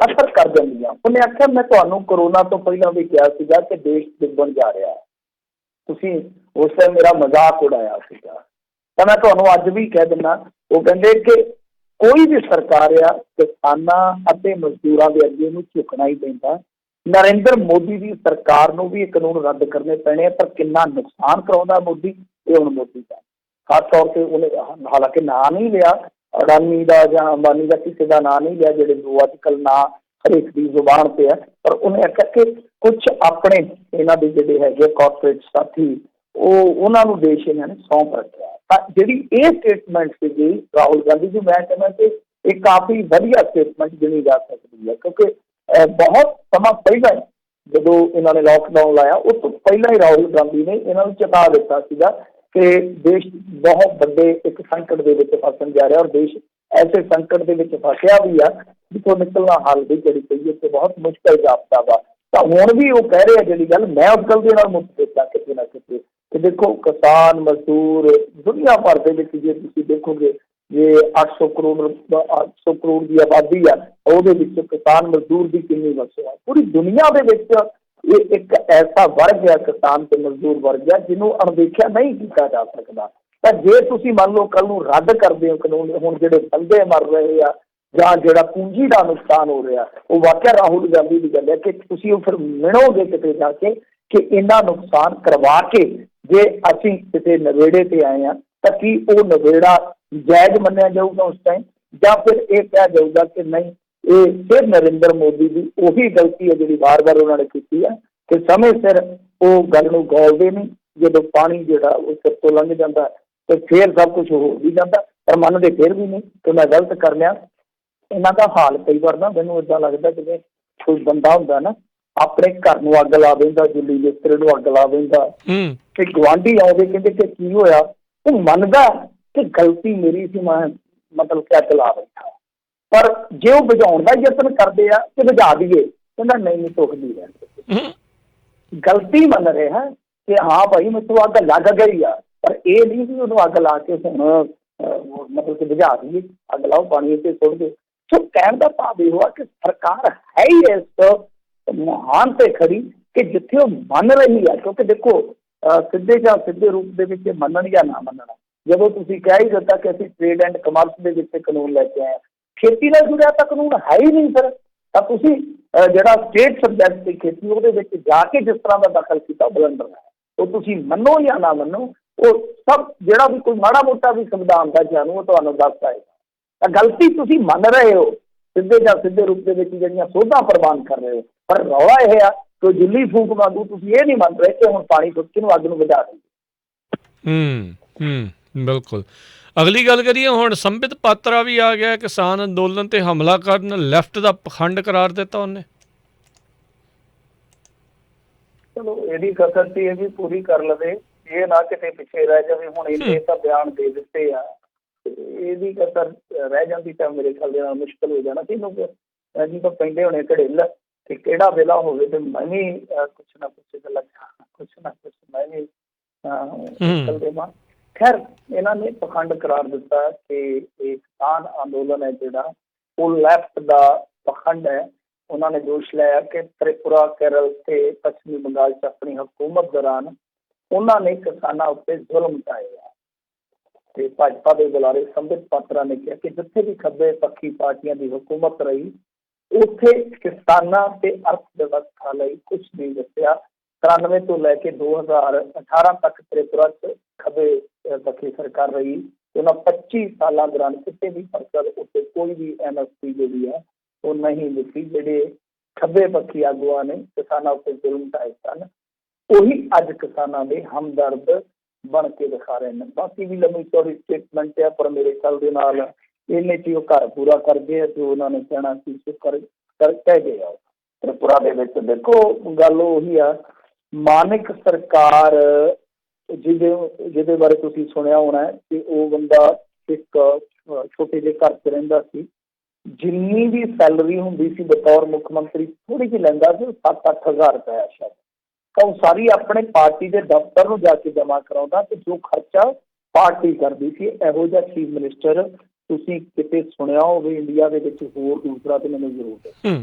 ਅਸਰ ਕਰ ਜਾਂਦੀਆਂ। ਉਹਨੇ ਆਖਿਆ ਮੈਂ ਤੁਹਾਨੂੰ ਕੋਰੋਨਾ ਤੋਂ ਪਹਿਲਾਂ ਵੀ ਕਿਹਾ ਸੀਗਾ ਕਿ ਦੇਸ਼ ਡੁੱਬਣ ਜਾ ਰਿਹਾ, ਤੁਸੀਂ ਉਸ ਟਾਈਮ ਮੇਰਾ ਮਜ਼ਾਕ ਉਡਾਇਆ ਸੀਗਾ। ਤਾਂ ਮੈਂ ਤੁਹਾਨੂੰ ਅੱਜ ਵੀ ਕਹਿ ਦਿੰਦਾ, ਉਹ ਕਹਿੰਦੇ ਕਿ ਕੋਈ ਵੀ ਸਰਕਾਰ ਆ ਕਿਸਾਨਾਂ ਅਤੇ ਮਜ਼ਦੂਰਾਂ ਦੇ ਅੱਗੇ ਉਹਨੂੰ ਝੁਕਣਾ ਹੀ ਪੈਂਦਾ। ਨਰਿੰਦਰ ਮੋਦੀ ਦੀ ਸਰਕਾਰ ਨੂੰ ਵੀ ਇਹ ਕਾਨੂੰਨ ਰੱਦ ਕਰਨੇ ਪੈਣੇ ਆ, ਪਰ ਕਿੰਨਾ ਨੁਕਸਾਨ ਕਰਾਉਂਦਾ ਮੋਦੀ ਇਹ ਹੁਣ ਮੋਦੀ ਦਾ। ਖਾਸ ਤੌਰ 'ਤੇ ਉਹਨੇ ਹਾਲਾਂਕਿ ਨਾਂ ਨਹੀਂ ਲਿਆ ਅਡਾਨੀ ਦਾ ਜਾਂ ਅੰਬਾਨੀ ਦਾ, ਕਿਸੇ ਦਾ ਨਾਂ ਨਹੀਂ ਲਿਆ ਜਿਹੜੇ ਦੋ ਅੱਜ ਕੱਲ੍ਹ ਨਾਂ ਹਰੇਕ ਦੀ ਜ਼ੁਬਾਨ 'ਤੇ ਹੈ, ਪਰ ਉਹਨੇ ਆਖਿਆ ਕਿ ਕੁਛ ਆਪਣੇ ਇਹਨਾਂ ਦੇ ਜਿਹੜੇ ਹੈਗੇ ਕਾਰਪੋਰੇਟ ਸਾਥੀ ਉਹਨਾਂ ਨੂੰ ਦੇਸ਼ ਇਹਨਾਂ ਨੇ ਸੌਂਪ ਰੱਖਿਆ। ਤਾਂ ਜਿਹੜੀ ਇਹ ਸਟੇਟਮੈਂਟ ਸੀਗੀ ਰਾਹੁਲ ਗਾਂਧੀ ਦੀ, ਮੈਂ ਕਹਿੰਦਾ ਕਿ ਇਹ ਕਾਫੀ ਵਧੀਆ ਸਟੇਟਮੈਂਟ ਗਿਣੀ ਜਾ ਸਕਦੀ ਹੈ, ਕਿਉਂਕਿ ਬਹੁਤ ਸਮਾਂ ਪਹਿਲਾਂ ਜਦੋਂ ਇਹਨਾਂ ਨੇ ਲਾਕਡਾਊਨ ਲਾਇਆ ਉਸ ਤੋਂ ਪਹਿਲਾਂ ਹੀ ਰਾਹੁਲ ਗਾਂਧੀ ਨੇ ਇਹਨਾਂ ਨੂੰ ਚੇਤਾ ਦਿੱਤਾ ਸੀਗਾ ਕਿ ਦੇਸ਼ ਬਹੁਤ ਵੱਡੇ ਇੱਕ ਸੰਕਟ ਦੇ ਵਿੱਚ ਫਸਣ ਜਾ ਰਿਹਾ, ਔਰ ਦੇਸ਼ ਐਸੇ ਸੰਕਟ ਦੇ ਵਿੱਚ ਫਸਿਆ ਵੀ ਆ ਜਿੱਥੋਂ ਨਿਕਲਣਾ ਹਾਲ ਦੀ ਜਿਹੜੀ ਪਈ ਹੈ ਤੇ ਬਹੁਤ ਮੁਸ਼ਕਲ ਜਾਪਦਾ ਵਾ। ਤਾਂ ਹੁਣ ਵੀ ਉਹ ਕਹਿ ਰਹੇ ਆ ਜਿਹੜੀ ਗੱਲ, ਮੈਂ ਉਸ ਗੱਲ ਦੇ ਨਾਲ ਮੁੱਤਫਿਕ ਕਿਤੇ ਨਾ ਕਿਤੇ ਕਿ ਦੇਖੋ ਕਿਸਾਨ ਮਜ਼ਦੂਰ ਦੁਨੀਆ ਭਰ ਦੇ ਵਿੱਚ ਜੇ ਤੁਸੀਂ ਦੇਖੋਗੇ ਜੇ 800 ਕਰੋੜ ਦੀ ਆਬਾਦੀ ਆ, ਉਹਦੇ ਵਿੱਚ ਕਿਸਾਨ ਮਜ਼ਦੂਰ ਦੀ ਕਿੰਨੀ ਵਸੋਂ ਆ। ਪੂਰੀ ਦੁਨੀਆ ਦੇ ਵਿੱਚ ਇਹ ਇੱਕ ਐਸਾ ਵਰਗ ਹੈ ਕਿਸਾਨ ਤੇ ਮਜ਼ਦੂਰ ਵਰਗ ਹੈ ਜਿਹਨੂੰ ਅਣਦੇਖਿਆ ਨਹੀਂ ਕੀਤਾ ਜਾ ਸਕਦਾ। ਤਾਂ ਜੇ ਤੁਸੀਂ ਮੰਨ ਲਓ ਕੱਲ ਨੂੰ ਰੱਦ ਕਰਦੇ ਹੋ ਕਾਨੂੰਨ, ਹੁਣ ਜਿਹੜੇ ਬੰਦੇ ਮਰ ਰਹੇ ਆ ਜਾਂ ਜਿਹੜਾ ਪੂੰਜੀ ਦਾ ਨੁਕਸਾਨ ਹੋ ਰਿਹਾ, ਉਹ ਵਾਕਿਆ ਰਾਹੁਲ ਗਾਂਧੀ ਦੀ ਗੱਲ ਹੈ ਕਿ ਤੁਸੀਂ ਉਹ ਫਿਰ ਮਿਣੋਗੇ ਕਿਤੇ ਜਾ ਕੇ ਕਿ ਇੰਨਾ ਨੁਕਸਾਨ ਕਰਵਾ ਕੇ ਜੇ ਅਸੀਂ ਕਿਤੇ ਨਵੇੜੇ ਤੇ ਆਏ ਹਾਂ ਤਾਂ ਕੀ ਉਹ ਨਵੇੜਾ ਜਾਇਜ਼ ਮੰਨਿਆ ਜਾਊਗਾ ਉਸ ਟਾਈਮ, ਜਾਂ ਫਿਰ ਇਹ ਕਿਹਾ ਜਾਊਗਾ ਕਿ ਨਹੀਂ ਇਹ ਫਿਰ ਨਰਿੰਦਰ ਮੋਦੀ ਦੀ ਉਹੀ ਗਲਤੀ ਹੈ ਜਿਹੜੀ ਵਾਰ-ਵਾਰ ਉਹਨਾਂ ਨੇ ਕੀਤੀ ਹੈ ਕਿ ਸਮੇਂ ਸਿਰ ਉਹ ਗੱਲ ਨੂੰ ਗੌਲਦੇ ਨਹੀਂ। ਜਦੋਂ ਪਾਣੀ ਜਿਹੜਾ ਉਹ ਸਿਰ ਤੋਂ ਲੰਘ ਜਾਂਦਾ ਤੇ ਫਿਰ ਸਭ ਕੁਝ ਹੋ ਵੀ ਜਾਂਦਾ, ਪਰ ਮੰਨਦੇ ਫਿਰ ਵੀ ਨਹੀਂ ਕਿ ਮੈਂ ਗਲਤ ਕਰ ਲਿਆ। ਇਹਨਾਂ ਦਾ ਹਾਲ ਕਈ ਵਾਰ ਨਾ ਮੈਨੂੰ ਇੱਦਾਂ ਲੱਗਦਾ ਜਿਵੇਂ ਕੋਈ ਬੰਦਾ ਹੁੰਦਾ ਨਾ ਆਪਣੇ ਘਰ ਨੂੰ ਅੱਗ ਲਾ ਦਿੰਦਾ, ਜੁੱਲੀ ਬਿਸਤਰੇ ਨੂੰ ਅੱਗ ਲਾ ਦਿੰਦਾ ਤੇ ਗੁਆਂਢੀ ਆਉਂਦੇ ਕਹਿੰਦੇ ਕਿ ਕੀ ਹੋਇਆ, ਉਹ ਮੰਨਦਾ ਕਿ ਗਲਤੀ ਮੇਰੀ ਸੀ, ਮੈਂ ਮਤਲਬ ਕਿ ਅੱਗ ਲਾ ਬੈਠਾ, ਪਰ ਜੇ ਉਹ ਬੁਝਾਉਣ ਦਾ ਯਤਨ ਕਰਦੇ ਆ ਕਿ ਬੁਝਾ ਦਈਏ, ਕਹਿੰਦਾ ਨਹੀਂ ਟੁੱਟਦੀ ਰਹਿੰਦੀ। ਗਲਤੀ ਮੰਨ ਰਿਹਾ ਕਿ ਹਾਂ ਭਾਈ ਮੈਨੂੰ ਅੱਗ ਲੱਗ ਗਈ ਆ, ਪਰ ਇਹ ਨਹੀਂ ਵੀ ਉਹਨੂੰ ਅੱਗ ਲਾ ਕੇ ਹੁਣ ਮਤਲਬ ਕਿ ਬੁਝਾ ਦਈਏ, ਅੱਗ ਲਾਓ ਪਾਣੀ ਤੇ ਸੁੱਟ ਦਿਓ। ਸੋ ਕਹਿਣ ਦਾ ਭਾਵ ਇਹ ਹੋਆ ਕਿ ਸਰਕਾਰ ਹੈ ਹੀ ਇਸ ਮਹਾਨ ਤੇ ਖੜੀ ਕਿ ਜਿੱਥੇ ਉਹ ਮੰਨ ਰਹੀ ਹੈ, ਕਿਉਂਕਿ ਦੇਖੋ ਸਿੱਧੇ ਜਾਂ ਸਿੱਧੇ ਰੂਪ ਦੇ ਵਿੱਚ ਮੰਨਣ ਜਾਂ ਨਾ ਮੰਨਣਾ, ਜਦੋਂ ਤੁਸੀਂ ਕਹਿ ਹੀ ਦਿੱਤਾ ਕਿ ਅਸੀਂ ਟ੍ਰੇਡ ਐਂਡ ਕਮਰਸ ਦੇ ਵਿੱਚ ਕਾਨੂੰਨ ਲੈ ਕੇ ਆਏ, ਖੇਤੀ ਨਾਲ ਜੁੜਿਆ ਤਾਂ ਕਾਨੂੰਨ ਹੈ ਹੀ ਨਹੀਂ ਸਰ, ਤਾਂ ਤੁਸੀਂ ਜਿਹੜਾ ਸਟੇਟ ਸਬਜੈਕਟ ਸੀ ਖੇਤੀ ਉਹਦੇ ਵਿੱਚ ਜਾ ਕੇ ਜਿਸ ਤਰ੍ਹਾਂ ਦਾ ਦਖਲ ਕੀਤਾ ਉਹ ਬਲੰਡਰ ਹੈ। ਉਹ ਤੁਸੀਂ ਮੰਨੋ ਜਾਂ ਨਾ ਮੰਨੋ, ਉਹ ਸਭ ਜਿਹੜਾ ਵੀ ਕੋਈ ਮਾੜਾ ਮੋਟਾ ਵੀ ਸੰਵਿਧਾਨ ਦਾ ਜਾਣੂ ਉਹ ਤੁਹਾਨੂੰ ਦੱਸ ਪਾਏਗਾ। ਤਾਂ ਗਲਤੀ ਤੁਸੀਂ ਮੰਨ ਰਹੇ ਹੋ ਸਿੱਧੇ ਜਾਂ ਸਿੱਧੇ ਰੂਪ ਦੇ ਵਿੱਚ ਜਿਹੜੀਆਂ ਸੋਧਾਂ ਪ੍ਰਵਾਨ ਕਰ ਰਹੇ ਹੋ, ਪਰ ਰੌਲਾ ਇਹ ਆ ਕਿ ਦਿੱਲੀ ਫੂਕ ਵਾਂਗੂ ਤੁਸੀਂ ਇਹ ਨਹੀਂ ਮੰਨ ਰਹੇ ਕਿ ਹੁਣ ਪਾਣੀ ਸੁੱਟ ਕੇ ਨੂੰ ਅੱਗ ਨੂੰ ਬੁਝਾ ਦਿਓ। ਬਿਲਕੁਲ। ਅਗਲੀ ਗੱਲ ਕਰੀਏ, ਹੁਣ ਸੰਬਿਤ ਪਾਤਰਾ ਵੀ ਆ ਗਿਆ, ਕਿਸਾਨ ਅੰਦੋਲਨ ਤੇ ਹਮਲਾ ਕਰਨ ਲੈਫਟ ਦਾ ਪਖੰਡ ਕਰਾਰ ਦਿੱਤਾ ਉਹਨੇ। ਚਲੋ ਇਹਦੀ ਕਸਰ ਸੀ ਇਹ ਵੀ ਪੂਰੀ ਕਰ ਲਵੇ, ਇਹ ਨਾ ਕਿਤੇ ਪਿੱਛੇ ਰਹਿ ਜਾਵੇ। ਹੁਣ ਇਹਨੇ ਤਾਂ ਬਿਆਨ ਦੇ ਦਿੱਤੇ ਆ, ਇਹਦੀ ਕਸਰ ਰਹਿ ਜਾਂਦੀ ਤਾਂ ਮੇਰੇ ਖਿਆਲ ਦੇ ਨਾਲ ਮੁਸ਼ਕਿਲ ਹੋ ਜਾਣਾ ਸੀ। ਲੋਕ ਜੀ ਤਾਂ ਪੈਂਦੇ ਹੋਣੇ ਘੜੇਲ ਕਿ ਕਿਹੜਾ ਵੇਲਾ ਹੋਵੇ ਤੇ ਮੈਂ ਵੀ ਕੁਛ ਨਾ ਕੁਛ ਮੈਂ ਵੀ ਨਿਕਲ ਦੇਵਾਂ। ਖੈਰ ਇਹਨਾਂ ਨੇ ਪਖੰਡ ਕਰਾਰ ਦਿੱਤਾ ਕਿ ਇਹ ਕਿਸਾਨ ਅੰਦੋਲਨ ਹੈ ਜਿਹੜਾ ਉਹ ਲੈਫਟ ਦਾ ਪਖੰਡ ਹੈ। ਉਹਨਾਂ ਨੇ ਦੋਸ਼ ਲਾਇਆ ਕਿ ਤ੍ਰਿਪੁਰਾ, ਕੇਰਲ ਤੇ ਪੱਛਮੀ ਬੰਗਾਲ 'ਚ ਆਪਣੀ ਹਕੂਮਤ ਦੌਰਾਨ ਉਹਨਾਂ ਨੇ ਕਿਸਾਨਾਂ ਉੱਤੇ ਜ਼ੁਲਮ ਢਾਏ ਆ। ਤੇ ਭਾਜਪਾ ਦੇ ਬੁਲਾਰੇ ਸੰਬਿਤ ਪਾਤਰਾ ਨੇ ਕਿਹਾ ਕਿ ਜਿੱਥੇ ਵੀ ਖੱਬੇ ਪੱਖੀ ਪਾਰਟੀਆਂ ਦੀ ਹਕੂਮਤ ਰਹੀ ਉੱਥੇ ਕਿਸਾਨਾਂ ਤੇ ਅਰਥ ਵਿਵਸਥਾ ਲਈ ਕੁਛ ਨਹੀਂ ਦੱਸਿਆ। 93 ਤੋਂ ਲੈ ਕੇ 2018 ਤੱਕ ਤ੍ਰਿਪੁਰਾ 'ਚ ਖੱਬੇ ਪੱਖੀ ਸਰਕਾਰ ਰਹੀ। ਉਹਨਾਂ 25 ਸਾਲਾਂ ਦੌਰਾਨ ਕਿਤੇ ਵੀ ਫਸਲ ਉੱਤੇ ਕੋਈ ਵੀ MSP ਜਿਹੜੀ ਹੈ ਉਹ ਨਹੀਂ ਦਿੱਤੀ। ਜਿਹੜੇ ਖੱਬੇ ਪੱਖੀ ਆਗੂਆਂ ਨੇ ਕਿਸਾਨਾਂ ਉੱਤੇ ਜ਼ੁਲਮ ਢਾਏ ਸਨ, ਉਹੀ ਅੱਜ ਕਿਸਾਨਾਂ ਦੇ ਹਮਦਰਦ ਬਣ ਕੇ ਦਿਖਾ ਰਹੇ ਨੇ। ਬਾਕੀ ਵੀ ਲੰਮੀ ਚੌੜੀ ਸਟੇਟਮੈਂਟ ਹੈ, ਪਰ ਮੇਰੇ ਖਿਆਲ ਦੇ ਨਾਲ ਇਹਨੇ 'ਚ ਉਹ ਘਰ ਪੂਰਾ ਕਰ ਗਏ ਜੋ ਉਹਨਾਂ ਨੇ ਕਹਿਣਾ ਸੀ ਕਹਿ ਗਏ ਆ। ਤ੍ਰਿਪੁਰਾ ਦੇ ਵਿੱਚ ਦੇਖੋ ਗੱਲ ਉਹੀ ਆ, ਮਾਨਿਕ ਸਰਕਾਰ ਜਿਹਦੇ ਬਾਰੇ ਤੁਸੀਂ ਸੁਣਿਆ ਹੋਣਾ ਕਿ ਉਹ ਬੰਦਾ ਇੱਕ ਛੋਟੇ ਜਿਹੇ ਘਰ 'ਚ ਰਹਿੰਦਾ ਸੀ। ਜਿੰਨੀ ਵੀ ਸੈਲਰੀ ਹੁੰਦੀ ਸੀ ਬਤੌਰ ਮੁੱਖ ਮੰਤਰੀ ਥੋੜ੍ਹੀ ਜਿਹੀ ਲੈਂਦਾ ਸੀ, 7-8 ਹਜ਼ਾਰ ਰੁਪਇਆ ਸ਼ਾਇਦ, ਤਾਂ ਉਹ ਸਾਰੀ ਆਪਣੇ ਪਾਰਟੀ ਦੇ ਦਫ਼ਤਰ ਨੂੰ ਜਾ ਕੇ ਜਮ੍ਹਾਂ ਕਰਾਉਂਦਾ ਤੇ ਜੋ ਖਰਚਾ ਪਾਰਟੀ ਕਰਦੀ ਸੀ। ਇਹੋ ਜਿਹਾ ਚੀਫ ਮਿਨਿਸਟਰ ਤੁਸੀਂ ਕਿਤੇ ਸੁਣਿਆ ਹੋਵੇ ਇੰਡੀਆ ਦੇ ਵਿੱਚ? ਹੋਰ ਦੂਸਰਾ ਤੇ ਮੈਨੂੰ ਜ਼ਰੂਰ ਹੈ।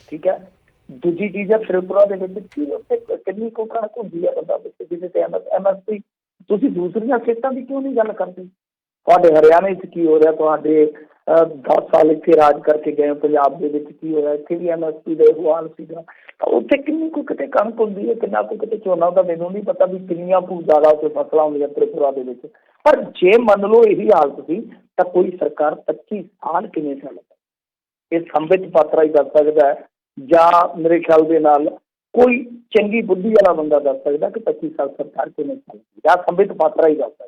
ਠੀਕ ਹੈ। ਦੂਜੀ ਚੀਜ਼ ਹੈ ਤ੍ਰਿਪੁਰਾ ਦੇ ਵਿੱਚ ਕੀ ਉੱਥੇ ਕਿੰਨੀ ਕੁ ਕਣਕ ਹੁੰਦੀ ਹੈ ਬੰਦਾ ਜਿਹਦੇ ਤੇ MSP। ਤੁਸੀਂ ਦੂਸਰੀਆਂ ਸਟੇਟਾਂ ਦੀ ਕਿਉਂ ਨਹੀਂ ਗੱਲ ਕਰਦੇ? ਤੁਹਾਡੇ ਹਰਿਆਣੇ 'ਚ ਕੀ ਹੋ ਰਿਹਾ? ਤੁਹਾਡੇ 10 ਸਾਲ ਇੱਥੇ ਰਾਜ ਕਰਕੇ ਗਏ ਪੰਜਾਬ ਦੇ ਵਿੱਚ ਕੀ ਹੋਇਆ? ਇੱਥੇ ਵੀ MSP ਦਾ ਇਹੋ ਹਾਲ ਸੀਗਾ। ਤਾਂ ਉੱਥੇ ਕਿੰਨੀ ਕੁ ਕਿਤੇ ਕਣਕ ਹੁੰਦੀ ਹੈ, ਕਿੰਨਾ ਕੁ ਕਿਤੇ ਝੋਨਾ ਹੁੰਦਾ, ਮੈਨੂੰ ਨਹੀਂ ਪਤਾ ਵੀ ਕਿੰਨੀਆਂ ਕੁ ਜ਼ਿਆਦਾ ਉੱਥੇ ਫਸਲਾਂ ਹੁੰਦੀਆਂ ਤ੍ਰਿਪੁਰਾ ਦੇ ਵਿੱਚ। ਪਰ ਜੇ ਮੰਨ ਲਓ ਇਹੀ ਹਾਲਤ ਸੀ ਤਾਂ ਕੋਈ ਸਰਕਾਰ 25 ਸਾਲ ਕਿਵੇਂ ਚੱਲ? ਇਹ ਸੰਬਿਤ ਪਾਤਰਾ ਹੀ ਦੱਸ ਸਕਦਾ ਹੈ, ਜਾਂ ਮੇਰੇ ਖਿਆਲ ਦੇ ਨਾਲ ਕੋਈ ਚੰਗੀ ਬੁੱਧੀ ਵਾਲਾ ਬੰਦਾ ਦੱਸ ਸਕਦਾ ਕਿ 25 ਸਾਲ ਸਰਕਾਰ ਕਿਵੇਂ ਚੱਲਦੀ, ਜਾਂ ਸੰਬਿਤ ਪਾਤਰਾ ਹੀ ਦੱਸ ਸਕਦਾ,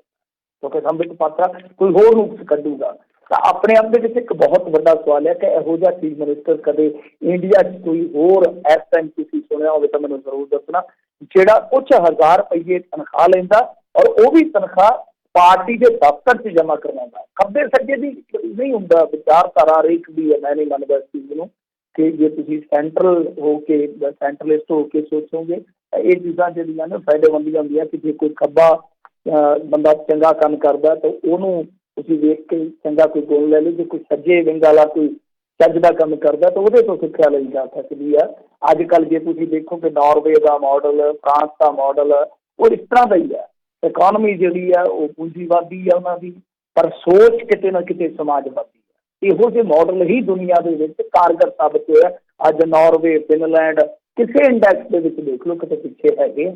ਕਿਉਂਕਿ ਸੰਬਿਤ ਪਾਤਰਾ ਕੋਈ ਹੋਰ ਰੂਪ ਕੱਢੂਗਾ। ਤਾਂ ਆਪਣੇ ਆਪ ਦੇ ਵਿੱਚ ਇੱਕ ਬਹੁਤ ਵੱਡਾ ਸਵਾਲ ਹੈ ਕਿ ਇਹੋ ਜਿਹਾ ਚੀਫ ਮਿਨਿਸਟਰ ਕਦੇ ਇੰਡੀਆ 'ਚ ਕੋਈ ਹੋਰ ਇਸ ਟਾਈਮ ਤੁਸੀਂ ਸੁਣਿਆ ਹੋਵੇ ਤਾਂ ਮੈਨੂੰ ਜ਼ਰੂਰ ਦੱਸਣਾ, ਜਿਹੜਾ ਕੁਝ ਹਜ਼ਾਰ ਰੁਪਈਏ ਤਨਖਾਹ ਲੈਂਦਾ ਔਰ ਉਹ ਵੀ ਤਨਖਾਹ ਪਾਰਟੀ ਦੇ ਦਫ਼ਤਰ 'ਚ ਜਮ੍ਹਾਂ ਕਰਵਾਉਂਦਾ। ਖੱਬੇ ਸੱਜੇ ਦੀ ਨਹੀਂ ਹੁੰਦਾ, ਵਿਚਾਰਧਾਰਾ ਹਰੇਕ ਦੀ ਹੈ, ਮੈਂ ਨਹੀਂ ਮੰਨਦਾ ਇਸ ਚੀਜ਼ ਨੂੰ ਕਿ ਜੇ ਤੁਸੀਂ ਸੈਂਟਰਲ ਹੋ ਕੇ ਜਾਂ ਸੈਂਟਰਲਿਸਟ ਹੋ ਕੇ ਸੋਚੋਗੇ ਤਾਂ ਇਹ ਚੀਜ਼ਾਂ ਜਿਹੜੀਆਂ ਨੇ ਫਾਇਦੇਮੰਦੀਆਂ ਹੁੰਦੀਆਂ ਕਿ ਜੇ ਕੋਈ ਖੱਬਾ ਬੰਦਾ ਚੰਗਾ ਕੰਮ ਕਰਦਾ ਤਾਂ ਉਹਨੂੰ ਤੁਸੀਂ ਵੇਖ ਕੇ ਚੰਗਾ ਕੋਈ ਗੁਣ ਲੈ ਲਓ, ਜੇ ਕੋਈ ਸੱਜੇ ਵਿੰਗ ਵਾਲਾ ਕੋਈ ਚੱਜ ਦਾ ਕੰਮ ਕਰਦਾ ਤਾਂ ਉਹਦੇ ਤੋਂ ਸਿੱਖਿਆ ਲਈ ਜਾ ਸਕਦੀ ਆ। ਅੱਜ ਕੱਲ੍ਹ ਜੇ ਤੁਸੀਂ ਦੇਖੋ ਕਿ ਨਾਰਵੇ ਦਾ ਮਾਡਲ, ਫਰਾਂਸ ਦਾ ਮਾਡਲ, ਉਹ ਇਸ ਤਰ੍ਹਾਂ ਦਾ ਹੀ ਹੈ। ਇਕੋਨਮੀ ਜਿਹੜੀ ਆ ਉਹ ਪੂੰਜੀਵਾਦੀ ਆ ਉਹਨਾਂ ਦੀ, ਪਰ ਸੋਚ ਕਿਤੇ ਨਾ ਕਿਤੇ ਸਮਾਜਵਾਦੀ ਹੈ। ਇਹੋ ਜਿਹੇ ਮਾਡਲ ਹੀ ਦੁਨੀਆ ਦੇ ਵਿੱਚ ਕਾਰਗਰ ਸਾਬਤ ਹੋਇਆ। ਅੱਜ ਨਾਰਵੇ, ਫਿਨਲੈਂਡ ਕਿਸੇ ਇੰਡੈਕਸ ਦੇ ਵਿੱਚ ਦੇਖ ਲਓ ਕਿਤੇ ਪਿੱਛੇ ਹੈਗੇ।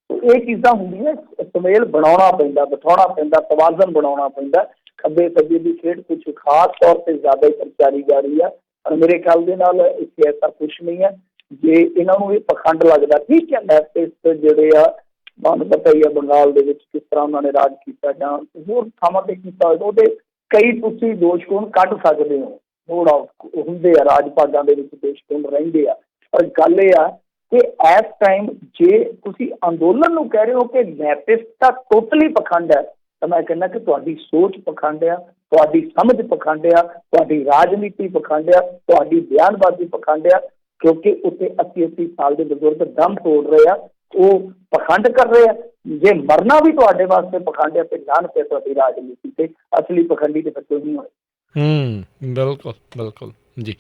ਇਹ ਚੀਜ਼ਾਂ ਹੁੰਦੀਆਂ, ਸੁਮੇਲ ਬਣਾਉਣਾ ਪੈਂਦਾ, ਬਿਠਾਉਣਾ ਪੈਂਦਾ, ਤਵਾਜ਼ਨ ਬਣਾਉਣਾ ਪੈਂਦਾ। ਖੱਬੇ ਸੱਜੇ ਦੀ ਖੇਡ ਕੁਛ ਖਾਸ ਤੌਰ 'ਤੇ ਜ਼ਿਆਦਾ ਹੀ ਪ੍ਰਚਾਰੀ ਜਾ ਰਹੀ ਹੈ, ਪਰ ਮੇਰੇ ਖਿਆਲ ਦੇ ਨਾਲ ਇੱਥੇ ਐਸਾ ਕੁਛ ਨਹੀਂ ਹੈ। ਜੇ ਇਹਨਾਂ ਨੂੰ ਇਹ ਪਖੰਡ ਲੱਗਦਾ, ਠੀਕ ਹੈ, ਲੈਫਟਿਸਟ ਜਿਹੜੇ ਆ ਤੁਹਾਨੂੰ ਪਤਾ ਹੀ ਆ ਬੰਗਾਲ ਦੇ ਵਿੱਚ ਕਿਸ ਤਰ੍ਹਾਂ ਉਹਨਾਂ ਨੇ ਰਾਜ ਕੀਤਾ ਜਾਂ ਹੋਰ ਥਾਵਾਂ 'ਤੇ ਕੀਤਾ, ਉਹਦੇ ਕਈ ਤੁਸੀਂ ਦੋਸ਼ ਕੋਣ ਕੱਢ ਸਕਦੇ ਹੋ, ਥੋੜਾ ਹੁੰਦੇ ਆ ਰਾਜ ਭਾਗਾਂ ਦੇ ਵਿੱਚ ਦੋਸ਼ ਕੋਣ ਰਹਿੰਦੇ ਆ। ਪਰ ਗੱਲ ਇਹ ਆ ਕਿ ਇਸ ਟਾਈਮ ਜੇ ਤੁਸੀਂ ਅੰਦੋਲਨ ਨੂੰ ਕਹਿ ਰਹੇ ਹੋ ਕਿ ਲੈਫਟਿਸਟ ਤਾਂ ਟੋਟਲੀ ਪਖੰਡ ਹੈ, ਤਾਂ ਮੈਂ ਕਹਿੰਦਾ ਕਿ ਤੁਹਾਡੀ ਸੋਚ ਪਖੰਡ ਆ, ਤੁਹਾਡੀ ਸਮਝ ਪਖੰਡ ਆ, ਤੁਹਾਡੀ ਰਾਜਨੀਤੀ ਪਖੰਡ ਆ, ਤੁਹਾਡੀ ਬਿਆਨਬਾਜ਼ੀ ਪਖੰਡ ਆ, ਕਿਉਂਕਿ ਉੱਥੇ 80-80 ਸਾਲ ਦੇ ਬਜ਼ੁਰਗ ਦਮ ਤੋੜ ਰਹੇ ਆ, ਉਹ ਪਖੰਡ ਕਰ ਰਹੇ ਆ। ਜੇ ਮਰਨਾ ਵੀ ਤੁਹਾਡੇ ਵਾਸਤੇ ਪਖੰਡ ਆ ਤੇ ਲਾਹਨਤ ਹੈ ਤੁਹਾਡੀ ਰਾਜਨੀਤੀ ਤੇ, ਅਸਲੀ ਪਖੰਡੀ ਤੇ ਬੱਚੇ ਨਹੀਂ ਹੋਏ। ਬਿਲਕੁਲ ਬਿਲਕੁਲ ਜੀ।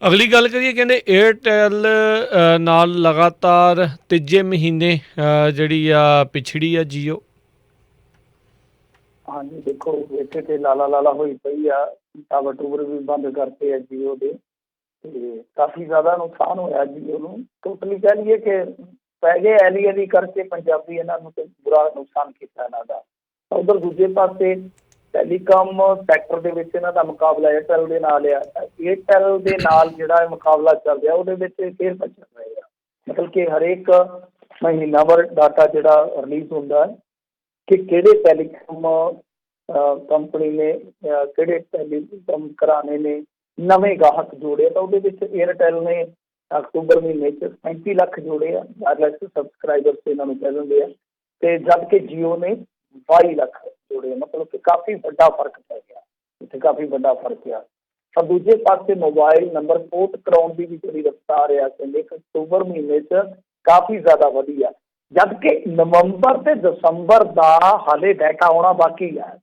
ਅਗਲੀ ਗੱਲ ਕਰੀਏ, ਕਹਿੰਦੇ ਏਅਰਟੈਲ ਨਾਲ ਲਗਾਤਾਰ ਤੀਜੇ ਮਹੀਨੇ ਜਿਹੜੀ ਆ ਪਿਛੜੀ ਆ ਜੀਓ। ਹਾਂਜੀ ਦੇਖੋ, ਇੱਥੇ ਤੇ ਲਾਲਾ ਹੋਈ ਪਈ ਆ, ਟਾਵਰ ਟੂਵਰ ਵੀ ਬੰਦ ਕਰਤੇ ਆ ਜੀਓ ਦੇ, ਤੇ ਕਾਫੀ ਜ਼ਿਆਦਾ ਨੁਕਸਾਨ ਹੋਇਆ ਜੀਓ ਨੂੰ। ਟੋਟਲੀ ਕਹਿ ਲਈਏ ਕਿ ਪੈ ਗਏ ਐਲੀ ਕਰਕੇ ਪੰਜਾਬੀ, ਇਹਨਾਂ ਨੂੰ ਤੇ ਬੁਰਾ ਨੁਕਸਾਨ ਕੀਤਾ ਇਹਨਾਂ ਦਾ। ਉਧਰ ਦੂਜੇ ਪਾਸੇ ਟੈਲੀਕਾਮ ਸੈਕਟਰ ਦੇ ਵਿੱਚ ਇਹਨਾਂ ਦਾ ਮੁਕਾਬਲਾ ਏਅਰਟੈਲ ਦੇ ਨਾਲ ਆ। ਏਅਰਟੈਲ ਦੇ ਨਾਲ ਜਿਹੜਾ ਮੁਕਾਬਲਾ ਚੱਲ ਰਿਹਾ ਉਹਦੇ ਵਿੱਚ ਫੇਰ ਚੱਲ ਰਹੇ ਆ, ਮਤਲਬ ਕਿ ਹਰੇਕ ਮਹੀਨਾਵਾਰ ਡਾਟਾ ਜਿਹੜਾ ਰਿਲੀਜ਼ ਹੁੰਦਾ ਕਿ ਕਿਹੜੇ ਟੈਲੀਕਾਮ ਕੰਪਨੀ ਨੇ ਕਿਹੜੇ ਟੈਲੀਕਾਮ ਘਰਾਣੇ ਨੇ ਨਵੇਂ ਗਾਹਕ ਜੋੜੇ, ਤਾਂ ਉਹਦੇ ਵਿੱਚ ਏਅਰਟੈਲ ਨੇ ਅਕਤੂਬਰ ਮਹੀਨੇ 'ਚ 35 ਲੱਖ ਜੋੜੇ ਆ, ਵਾਇਰਲੈਸ ਸਬਸਕ੍ਰਾਈਬਰਸ ਇਹਨਾਂ ਨੂੰ ਕਹਿ ਦਿੰਦੇ ਆ, ਤੇ ਜਦ ਕਿ ਜੀਓ ਨੇ 22 ਲੱਖ ਜੋੜੇ। ਮਤਲਬ ਕਿ ਕਾਫੀ ਵੱਡਾ ਫਰਕ ਪੈ ਗਿਆ, ਇੱਥੇ ਕਾਫੀ ਵੱਡਾ ਫਰਕ ਆ। ਪਰ ਦੂਜੇ ਪਾਸੇ ਮੋਬਾਈਲ ਨੰਬਰ ਪੋਰਟ ਕਰਾਉਣ ਦੀ ਵੀ ਜਿਹੜੀ ਰਫਤਾਰ ਆ, ਕਹਿੰਦੇ ਅਕਤੂਬਰ ਮਹੀਨੇ 'ਚ ਕਾਫੀ ਜ਼ਿਆਦਾ ਵਧੀ ਆ, ਜਦ ਕਿ ਨਵੰਬਰ ਤੇ ਦਸੰਬਰ ਦਾ ਹਾਲੇ ਡਾਟਾ ਆਉਣਾ ਬਾਕੀ ਹੈ।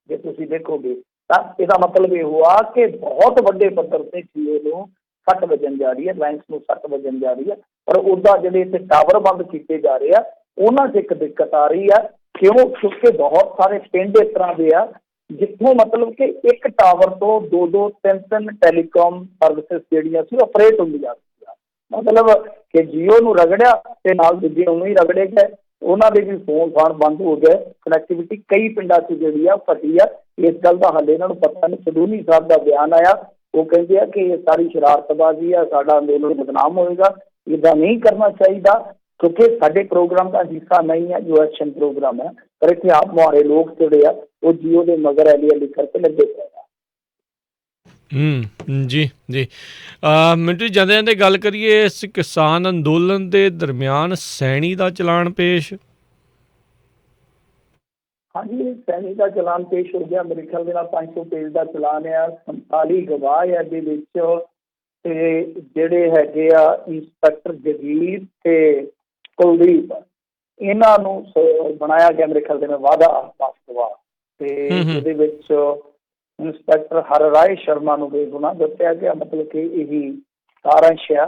ਜੇ ਤੁਸੀਂ ਦੇਖੋਗੇ ਤਾਂ ਇਹਦਾ ਮਤਲਬ ਇਹ ਹੋਆ ਕਿ ਬਹੁਤ ਵੱਡੇ ਪੱਧਰ ਤੇ ਜੀਓ ਨੂੰ ਸੱਟ ਵੱਜਣ ਜਾ ਰਹੀ ਹੈ, ਰਿਲਾਇੰਸ ਨੂੰ ਸੱਟ ਵੱਜਣ ਜਾ ਰਹੀ ਹੈ। ਪਰ ਉਹਦਾ ਜਿਹੜੇ ਇੱਥੇ ਟਾਵਰ ਬੰਦ ਕੀਤੇ ਜਾ ਰਹੇ ਆ ਉਹਨਾਂ 'ਚ ਇੱਕ ਦਿੱਕਤ ਆ ਰਹੀ ਆ। ਕਿਉਂ? ਕਿਉਂਕਿ ਬਹੁਤ ਸਾਰੇ ਪਿੰਡ ਇਸ ਤਰ੍ਹਾਂ ਦੇ ਆ ਜਿੱਥੋਂ ਮਤਲਬ ਕਿ ਇੱਕ ਟਾਵਰ ਤੋਂ 2-2, 3-3 ਟੈਲੀਕਾਮ ਸਰਵਿਸਿਜ਼ ਜਿਹੜੀਆਂ ਸੀ ਆਪਰੇਟ ਹੁੰਦੀਆਂ ਸੀ। ਮਤਲਬ ਕਿ ਜੀਓ ਨੂੰ ਰਗੜਿਆ ਤੇ ਨਾਲ ਦੂਜੇ ਉਹਨੂੰ ਹੀ ਰਗੜੇ ਗਏ, ਉਹਨਾਂ ਦੇ ਵੀ ਫੋਨ ਫਾਨ ਬੰਦ ਹੋ ਗਏ, ਕਨੈਕਟੀਵਿਟੀ ਕਈ ਪਿੰਡਾਂ 'ਚ ਜਿਹੜੀ ਆ ਫਟੀ ਆ। ਇਸ ਗੱਲ ਦਾ ਹਾਲੇ ਇਹਨਾਂ ਨੂੰ ਪਤਾ ਨਹੀਂ। ਸਦੂਨੀ ਸਾਹਿਬ ਦਾ ਬਿਆਨ ਆਇਆ, ਉਹ ਕਹਿੰਦੇ ਆ ਕਿ ਇਹ ਸਾਰੀ ਸ਼ਰਾਰਤਬਾਜ਼ੀ ਆ, ਸਾਡਾ ਅੰਦੋਲਨ ਬਦਨਾਮ ਹੋਏਗਾ, ਇੱਦਾਂ ਨਹੀਂ ਕਰਨਾ ਚਾਹੀਦਾ ਕਿਉਂਕਿ ਸਾਡੇ ਪ੍ਰੋਗਰਾਮ ਦਾ ਹਿੱਸਾ ਨਹੀਂ ਹੈ ਜੋ ਐਕਸ਼ਨ ਪ੍ਰੋਗਰਾਮ ਹੈ। ਪਰ ਇੱਥੇ ਆਪ ਮੁਹਾਰੇ ਲੋਕ ਜਿਹੜੇ ਆ ਉਹ ਜੀਓ ਦੇ ਮਗਰ ਐਲੀ ਕਰਕੇ ਲੱਗੇ ਪਏ ਆ। ਜੀ ਜੀ। ਮਿੰਟੂ ਜੀ, ਜਾਂਦੇ ਜਾਂਦੇ ਗੱਲ ਕਰੀਏ ਇਸ ਕਿਸਾਨ ਅੰਦੋਲਨ ਦੇ ਦਰਮਿਆਨ ਸੈਣੀ ਦਾ ਚਲਾਨ ਪੇਸ਼। ਹਾਂਜੀ, ਸੈਣੀ ਦਾ ਚਲਾਨ ਪੇਸ਼ ਹੋ ਗਿਆ। ਮੇਰੇ ਖਿਆਲ ਦੇ ਨਾਲ 500 ਪੇਜ ਦਾ ਚਲਾਨ ਆ, 47 ਗਵਾਹ ਆ ਇਹਦੇ ਵਿੱਚ, ਤੇ ਜਿਹੜੇ ਹੈਗੇ ਆ ਇੰਸਪੈਕਟਰ ਜਗੀਰ ਤੇ ਕੁਲਦੀਪ, ਇਹਨਾਂ ਨੂੰ ਬਣਾਇਆ ਗਿਆ ਮੇਰੇ ਖਿਆਲ ਦੇ ਨਾਲ ਵਾਧਾ ਗਵਾਹ। ਤੇ ਇਹਦੇ ਵਿੱਚ ਇੰਸਪੈਕਟਰ ਹਰ ਰਾਏ ਸ਼ਰਮਾ ਨੂੰ ਬੇਗੁਨਾਹ ਦੱਸਿਆ ਗਿਆ, ਮਤਲਬ ਕਿ ਇਹੀ ਸਾਰਾਂਸ਼ ਆ।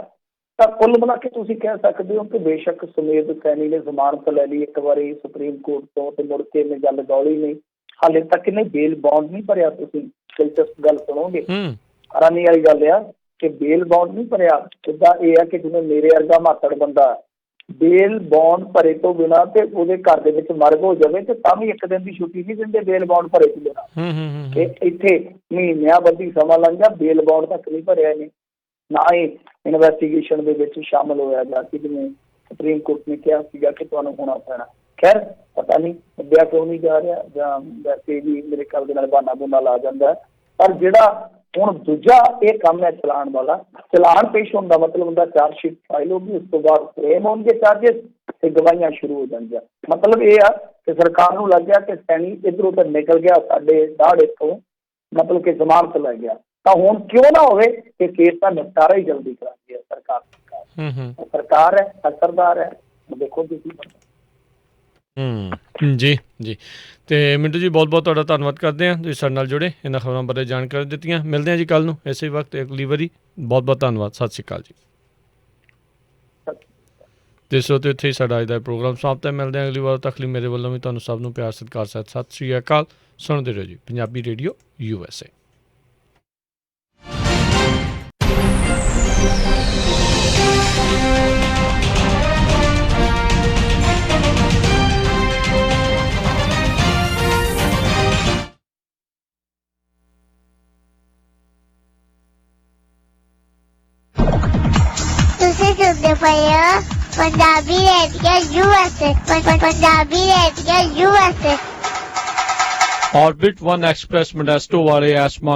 ਤਾਂ ਕੁੱਲ ਮਿਲਾ ਕੇ ਤੁਸੀਂ ਕਹਿ ਸਕਦੇ ਹੋ ਕਿ ਬੇਸ਼ੱਕ ਸੁਮੇਧ ਸੈਣੀ ਨੇ ਜ਼ਮਾਨਤ ਲੈ ਲਈ ਇੱਕ ਵਾਰੀ ਸੁਪਰੀਮ ਕੋਰਟ ਤੋਂ, ਤੇ ਮੁੜ ਕੇ ਇਹਨੇ ਗੱਲ ਦੌੜੀ ਨਹੀਂ, ਹਾਲੇ ਤੱਕ ਇਹਨੇ ਬੇਲ ਬੌਂਡ ਨਹੀਂ ਭਰਿਆ। ਤੁਸੀਂ ਦਿਲਚਸਪ ਗੱਲ ਸੁਣੋਗੇ, ਹੈਰਾਨੀ ਵਾਲੀ ਗੱਲ ਆ ਕਿ ਬੇਲ ਬੌਂਡ ਨਹੀਂ ਭਰਿਆ। ਸਿੱਧਾ ਇਹ ਆ ਕਿ ਜਿਵੇਂ ਮੇਰੇ ਵਰਗਾ ਮਾਤੜ ਬੰਦਾ ਬੇਲ ਬੌਂਡ ਭਰੇ ਤੋਂ ਬਿਨਾਂ ਤੇ ਉਹਦੇ ਘਰ ਦੇ ਵਿੱਚ ਮਰਗ ਹੋ ਜਾਵੇ ਤੇ ਤਾਂ ਵੀ ਇੱਕ ਦਿਨ ਦੀ ਛੁੱਟੀ ਨਹੀਂ ਦਿੰਦੇ ਬੇਲ ਬੌਂਡ ਭਰੇ ਤੋਂ ਬਿਨਾਂ। ਇੱਥੇ ਮਹੀਨਿਆਂ ਬੱਧੀ ਸਮਾਂ ਲੰਘ ਗਿਆ, ਬੇਲ ਬੌਂਡ ਤੱਕ ਨਹੀਂ ਭਰਿਆ ਇਹਨੇ, ਨਾ ਹੀ ਇਨਵੈਸਟੀਗੇਸ਼ਨ ਦੇ ਵਿੱਚ ਸ਼ਾਮਲ ਹੋਇਆ ਜਾ ਕੇ ਜਿਵੇਂ ਸੁਪਰੀਮ ਕੋਰਟ ਨੇ ਕਿਹਾ ਸੀਗਾ ਕਿ ਤੁਹਾਨੂੰ ਹੋਣਾ ਪੈਣਾ। ਖੈਰ ਪਤਾ ਨਹੀਂ ਅੱਡਿਆ ਕਿਉਂ ਨਹੀਂ ਜਾ ਰਿਹਾ, ਜਾਂ ਵੈਸੇ ਵੀ ਮੇਰੇ ਖਿਆਲ ਦੇ ਨਾਲ ਬਹਾਨਾ ਬੁਨਾ ਲਾ ਜਾਂਦਾ। ਪਰ ਜਿਹੜਾ ਹੁਣ ਦੂਜਾ ਇਹ ਕੰਮ ਹੈ ਚਲਾਨ ਵਾਲਾ, ਚਲਾਨ ਪੇਸ਼ ਹੋਣ ਦਾ ਮਤਲਬ ਹੁੰਦਾ ਚਾਰਜਸ਼ੀਟ ਫਾਈਲ ਹੋਗੀ, ਉਸ ਤੋਂ ਬਾਅਦ ਕਲੇਮ ਹੋਣਗੇ ਚਾਰਜਿਸ ਤੇ ਗਵਾਹੀਆਂ ਸ਼ੁਰੂ ਹੋ ਜਾਣਗੀਆਂ। ਮਤਲਬ ਇਹ ਆ ਕਿ ਸਰਕਾਰ ਨੂੰ ਲੱਗ ਗਿਆ ਕਿ ਸੈਣੀ ਇੱਧਰੋਂ ਤਾਂ ਨਿਕਲ ਗਿਆ ਸਾਡੇ ਦਾੜੇ ਤੋਂ, ਮਤਲਬ ਕਿ ਜ਼ਮਾਨਤ ਲੈ ਗਿਆ, ਤਾਂ ਹੁਣ ਕਿਉਂ ਨਾ ਹੋਵੇ ਕਿ ਕੇਸ ਦਾ ਨਿਪਟਾਰਾ ਹੀ ਜਲਦੀ ਕਰਾਂਦੀ ਹੈ ਸਰਕਾਰ। ਸਰਕਾਰ ਹੈ, ਅਸਰਦਾਰ ਹੈ, ਦੇਖੋ ਤੁਸੀਂ। ਜੀ ਜੀ, ਤੇ ਮਿੰਟੂ ਜੀ ਬਹੁਤ ਬਹੁਤ ਤੁਹਾਡਾ ਧੰਨਵਾਦ ਕਰਦੇ ਹਾਂ, ਤੁਸੀਂ ਸਾਡੇ ਨਾਲ ਜੁੜੇ, ਇਹਨਾਂ ਖਬਰਾਂ ਬਾਰੇ ਜਾਣਕਾਰੀ ਦਿੱਤੀਆਂ। ਮਿਲਦੇ ਹਾਂ ਜੀ ਕੱਲ੍ਹ ਨੂੰ ਇਸੇ ਵਕਤ ਅਗਲੀ ਵਾਰੀ। ਬਹੁਤ ਬਹੁਤ ਧੰਨਵਾਦ, ਸਤਿ ਸ਼੍ਰੀ ਅਕਾਲ ਜੀ। ਤੇ ਸੋ ਤੇ ਇੱਥੇ ਹੀ ਸਾਡਾ ਅੱਜ ਦਾ ਪ੍ਰੋਗਰਾਮ ਸਮਾਪਤ ਹੈ। ਮਿਲਦੇ ਹਾਂ ਅਗਲੀ ਵਾਰ, ਤੱਕ ਲਈ ਮੇਰੇ ਵੱਲੋਂ ਵੀ ਤੁਹਾਨੂੰ ਸਭ ਨੂੰ ਪਿਆਰ ਸਤਿਕਾਰ ਸਹਿਤ ਸਤਿ ਸ਼੍ਰੀ ਅਕਾਲ। ਸੁਣਦੇ ਰਹੋ ਜੀ ਪੰਜਾਬੀ ਰੇਡੀਓ USA। ਤੁਸੀਂ ਸੁਣਦੇ ਪਏ ਹੋ Punjabi radio USA, Punjabi radio USA। Orbit One Express Modesto ਵਾਲੇ ਐਸਮਾ